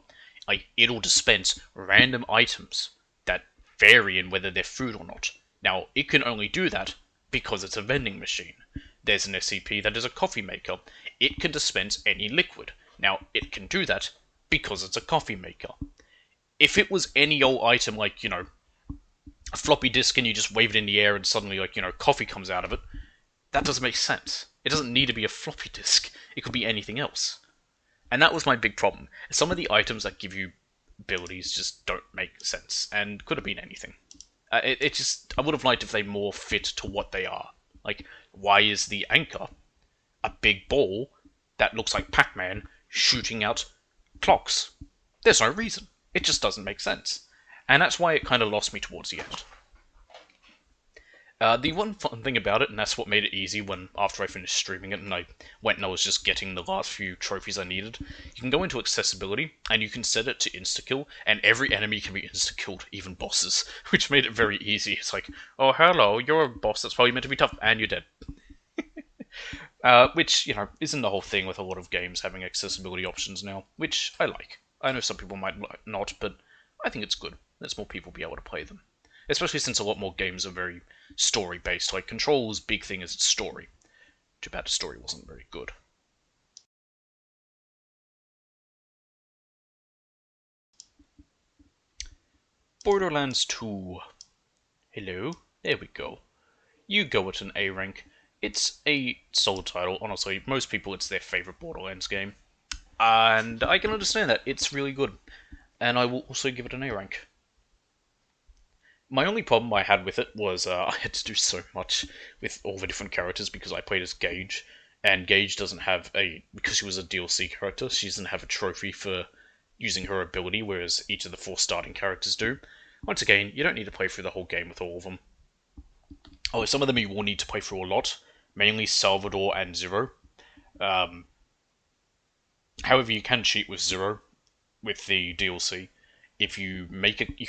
like it'll dispense random items that vary in whether they're food or not. Now, it can only do that because it's a vending machine. There's an SCP that is a coffee maker. It can dispense any liquid. Now, it can do that because it's a coffee maker. If it was any old item like, a floppy disk and you just wave it in the air and suddenly, coffee comes out of it, that doesn't make sense. It doesn't need to be a floppy disk. It could be anything else. And that was my big problem. Some of the items that give you abilities just don't make sense, and could have been anything. I would have liked if they more fit to what they are. Like, why is the anchor a big ball that looks like Pac-Man shooting out clocks? There's no reason. It just doesn't make sense. And that's why it kind of lost me towards the end. The one fun thing about it, and that's what made it easy after I finished streaming it and I went and I was just getting the last few trophies I needed, you can go into accessibility and you can set it to insta-kill, and every enemy can be insta-killed, even bosses, which made it very easy. It's like, oh hello, you're a boss that's probably meant to be tough, and you're dead. Which, isn't the whole thing with a lot of games having accessibility options now, which I like. I know some people might not, but I think it's good. Let's more people be able to play them. Especially since a lot more games are very story-based. Like, Control's big thing is its story. Too bad the story wasn't very good. Borderlands 2. Hello? There we go. You go at an A rank. It's a solid title. Honestly, most people, it's their favourite Borderlands game. And I can understand that. It's really good. And I will also give it an A rank. My only problem I had with it was I had to do so much with all the different characters because I played as Gage, and Gage doesn't have because she was a DLC character, she doesn't have a trophy for using her ability, whereas each of the 4 starting characters do. Once again, you don't need to play through the whole game with all of them. Oh, some of them you will need to play through a lot, mainly Salvador and Zero. However, you can cheat with Zero with the DLC. If you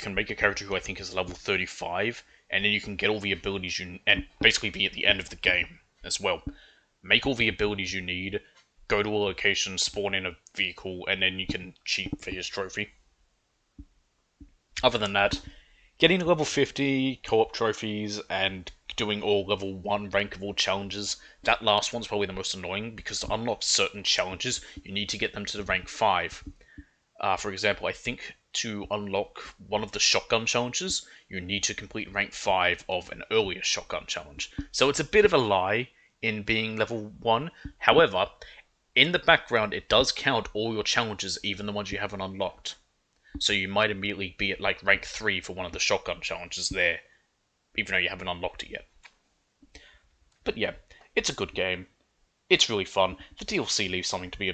can make a character who I think is level 35, and then you can get all the abilities and basically be at the end of the game as well. Make all the abilities you need, go to a location, spawn in a vehicle, and then you can cheat for his trophy. Other than that, getting to level 50, co-op trophies, and doing all level 1 rankable challenges, that last one's probably the most annoying, because to unlock certain challenges, you need to get them to the rank 5. For example, I think to unlock one of the shotgun challenges, you need to complete rank 5 of an earlier shotgun challenge. So it's a bit of a lie in being level 1. However, in the background, it does count all your challenges, even the ones you haven't unlocked. So you might immediately be at like rank 3 for one of the shotgun challenges there, even though you haven't unlocked it yet. But yeah, it's a good game. It's really fun. The DLC leaves something to be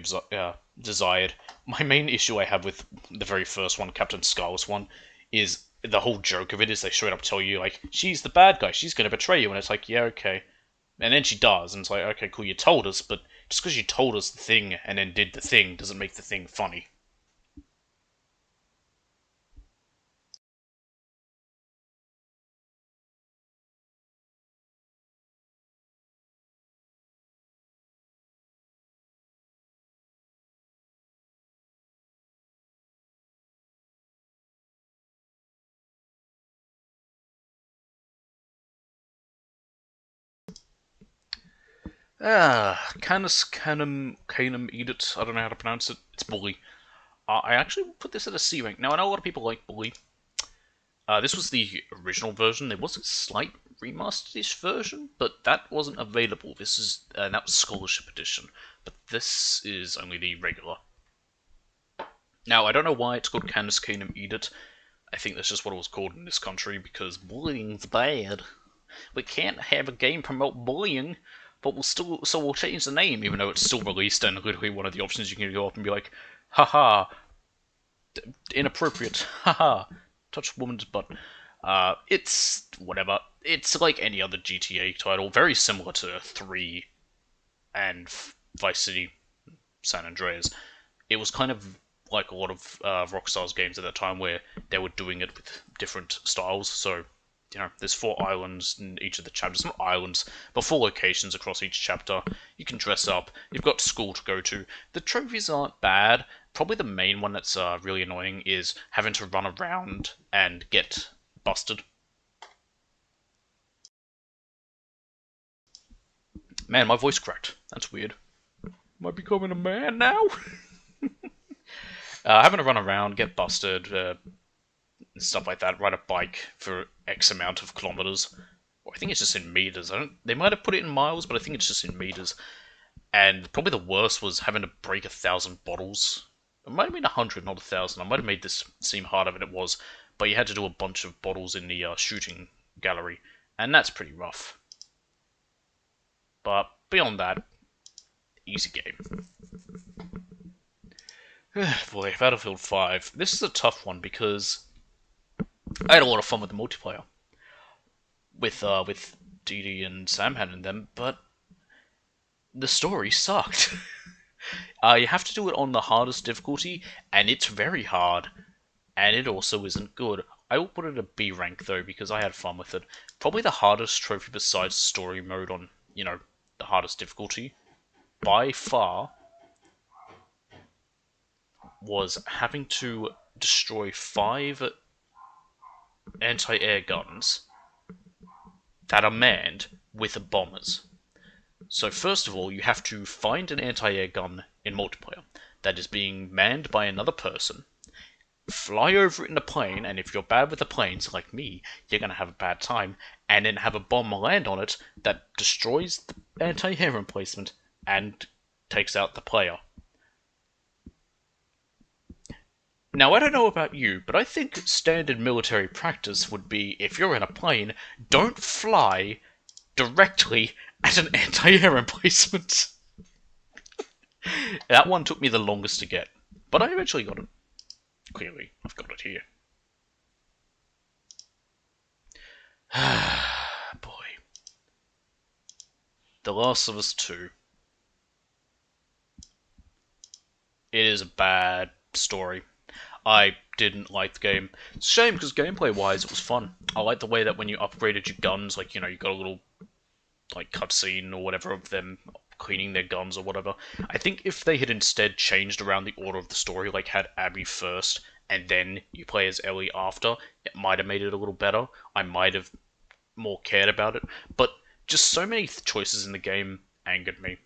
desired. My main issue I have with the very first one, Captain Scarlet's one, is the whole joke of it is they straight up tell you, like, she's the bad guy, she's going to betray you, and it's like, yeah, okay. And then she does, and it's like, okay, cool, you told us, but just because you told us the thing and then did the thing doesn't make the thing funny. Canis Canum Edit, I don't know how to pronounce it, it's Bully. I actually put this at a C rank. Now, I know a lot of people like Bully. This was the original version. There was a slight remastered-ish version, but that wasn't available. That was Scholarship Edition, but this is only the regular. Now, I don't know why it's called Canis Canem Edit. I think that's just what it was called in this country, because bullying's bad. We can't have a game promote bullying, but we'll change the name, even though it's still released, and literally one of the options you can go up and be like, haha, inappropriate, haha, touch woman's butt. It's whatever. It's like any other GTA title, very similar to 3 and Vice City, San Andreas, it was kind of like a lot of Rockstar's games at that time where they were doing it with different styles. So, there's 4 islands in each of the chapters. Not islands, but 4 locations across each chapter. You can dress up. You've got school to go to. The trophies aren't bad. Probably the main one that's really annoying is having to run around and get busted. Man, my voice cracked. That's weird. Am I becoming a man now? Having to run around, get busted, and stuff like that. Ride a bike for X amount of kilometers. Or I think it's just in meters. I don't. They might have put it in miles, but I think it's just in meters. And probably the worst was having to break 1,000 bottles. It might have been 100, not 1,000. I might have made this seem harder than it was, but you had to do a bunch of bottles in the shooting gallery, and that's pretty rough. But beyond that, easy game. Boy, Battlefield 5. This is a tough one because I had a lot of fun with the multiplayer with Dee Dee and Samhan and them, but the story sucked. You have to do it on the hardest difficulty, and it's very hard, and it also isn't good. I will put it at B rank though because I had fun with it. Probably the hardest trophy besides story mode on the hardest difficulty by far was having to destroy 5 anti-air guns that are manned with bombers. So first of all, you have to find an anti-air gun in multiplayer that is being manned by another person, fly over it in a plane, and if you're bad with the planes, like me, you're going to have a bad time, and then have a bomb land on it that destroys the anti-air emplacement and takes out the player. Now, I don't know about you, but I think standard military practice would be, if you're in a plane, don't fly directly at an anti-air emplacement. That one took me the longest to get, but I eventually got it. Clearly, I've got it here. Boy. The Last of Us 2. It is a bad story. I didn't like the game. It's a shame because gameplay-wise, it was fun. I liked the way that when you upgraded your guns, like, you got a little, like, cutscene or whatever of them cleaning their guns or whatever. I think if they had instead changed around the order of the story, like had Abby first, and then you play as Ellie after, it might have made it a little better. I might have more cared about it. But just so many choices in the game angered me.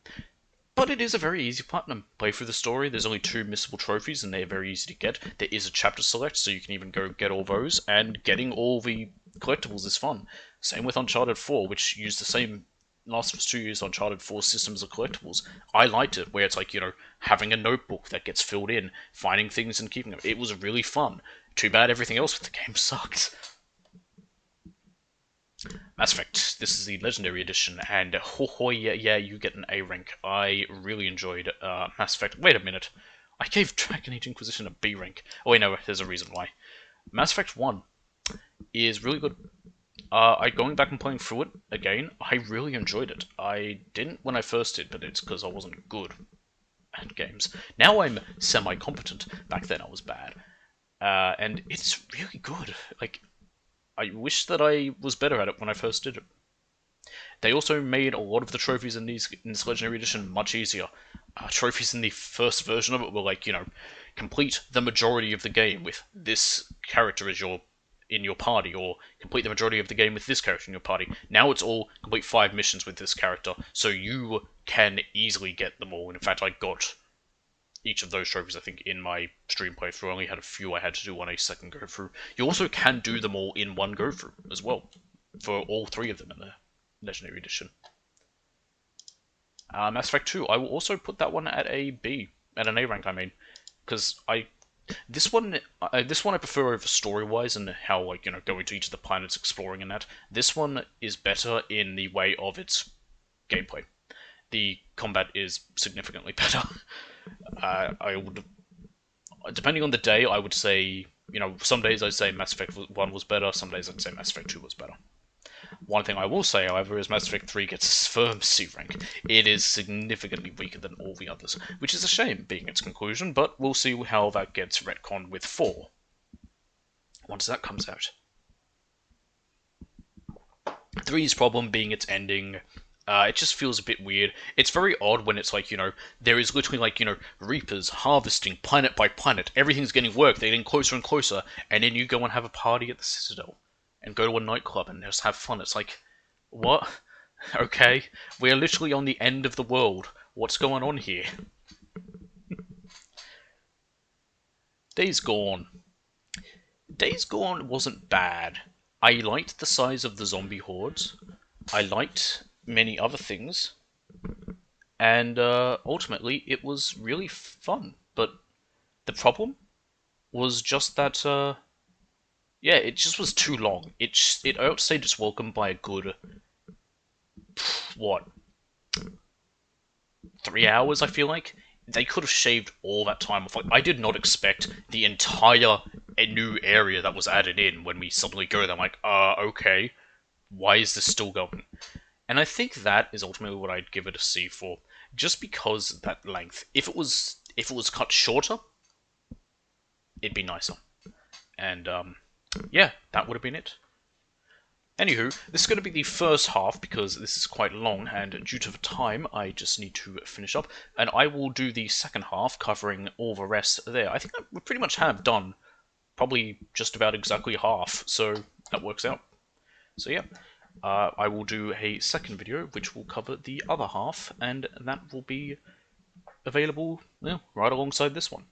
But it is a very easy platinum. Play through the story, there's only 2 missable trophies and they're very easy to get. There is a chapter select, so you can even go get all those, and getting all the collectibles is fun. Same with Uncharted 4, which used the same Last of Us 2 used Uncharted 4 systems of collectibles. I liked it, where it's like, having a notebook that gets filled in, finding things and keeping them. It was really fun. Too bad everything else with the game sucked. Mass Effect, this is the Legendary Edition, and yeah, you get an A rank. I really enjoyed Mass Effect. Wait a minute, I gave Dragon Age Inquisition a B rank. Oh wait, no, there's a reason why. Mass Effect 1 is really good. Going back and playing through it again, I really enjoyed it. I didn't when I first did, but it's because I wasn't good at games. Now I'm semi-competent. Back then I was bad. And it's really good. Like, I wish that I was better at it when I first did it. They also made a lot of the trophies in this Legendary Edition much easier. Trophies in the first version of it were like, complete the majority of the game with this character as in your party, or complete the majority of the game with this character in your party. Now it's all complete 5 missions with this character, so you can easily get them all. And in fact, I got each of those trophies, I think, in my stream playthrough. I only had a few I had to do on a second go-through. You also can do them all in one go-through as well, for all 3 of them in the Legendary Edition. Mass Effect 2, I will also put that one at a B, at an A rank, I mean, because this one I prefer over story-wise and how, like, going to each of the planets, exploring and that. This one is better in the way of its gameplay. The combat is significantly better. I would, depending on the day, I would say, some days I'd say Mass Effect 1 was better, some days I'd say Mass Effect 2 was better. One thing I will say, however, is Mass Effect 3 gets a firm C rank. It is significantly weaker than all the others, which is a shame, being its conclusion, but we'll see how that gets retconned with 4 once that comes out. 3's problem being its ending. It just feels a bit weird. It's very odd when it's like, there is literally like, Reapers harvesting planet by planet. Everything's getting worked. They're getting closer and closer. And then you go and have a party at the Citadel. And go to a nightclub and just have fun. It's like, what? Okay. We are literally on the end of the world. What's going on here? Days Gone. Days Gone wasn't bad. I liked the size of the zombie hordes. I liked many other things, and ultimately it was really fun. But the problem was just that, yeah, it just was too long. It outstayed its welcome by a good, what, 3 hours? I feel like they could have shaved all that time off. Like, I did not expect the entire new area that was added in when we suddenly go there. I'm like, okay, why is this still going? And I think that is ultimately what I'd give it a C for, just because that length. If it was cut shorter, it'd be nicer. And yeah, that would have been it. Anywho, this is going to be the first half because this is quite long, and due to the time, I just need to finish up. And I will do the second half, covering all the rest there. I think we pretty much have done probably just about exactly half, so that works out. So yeah, I will do a second video which will cover the other half, and that will be available right alongside this one.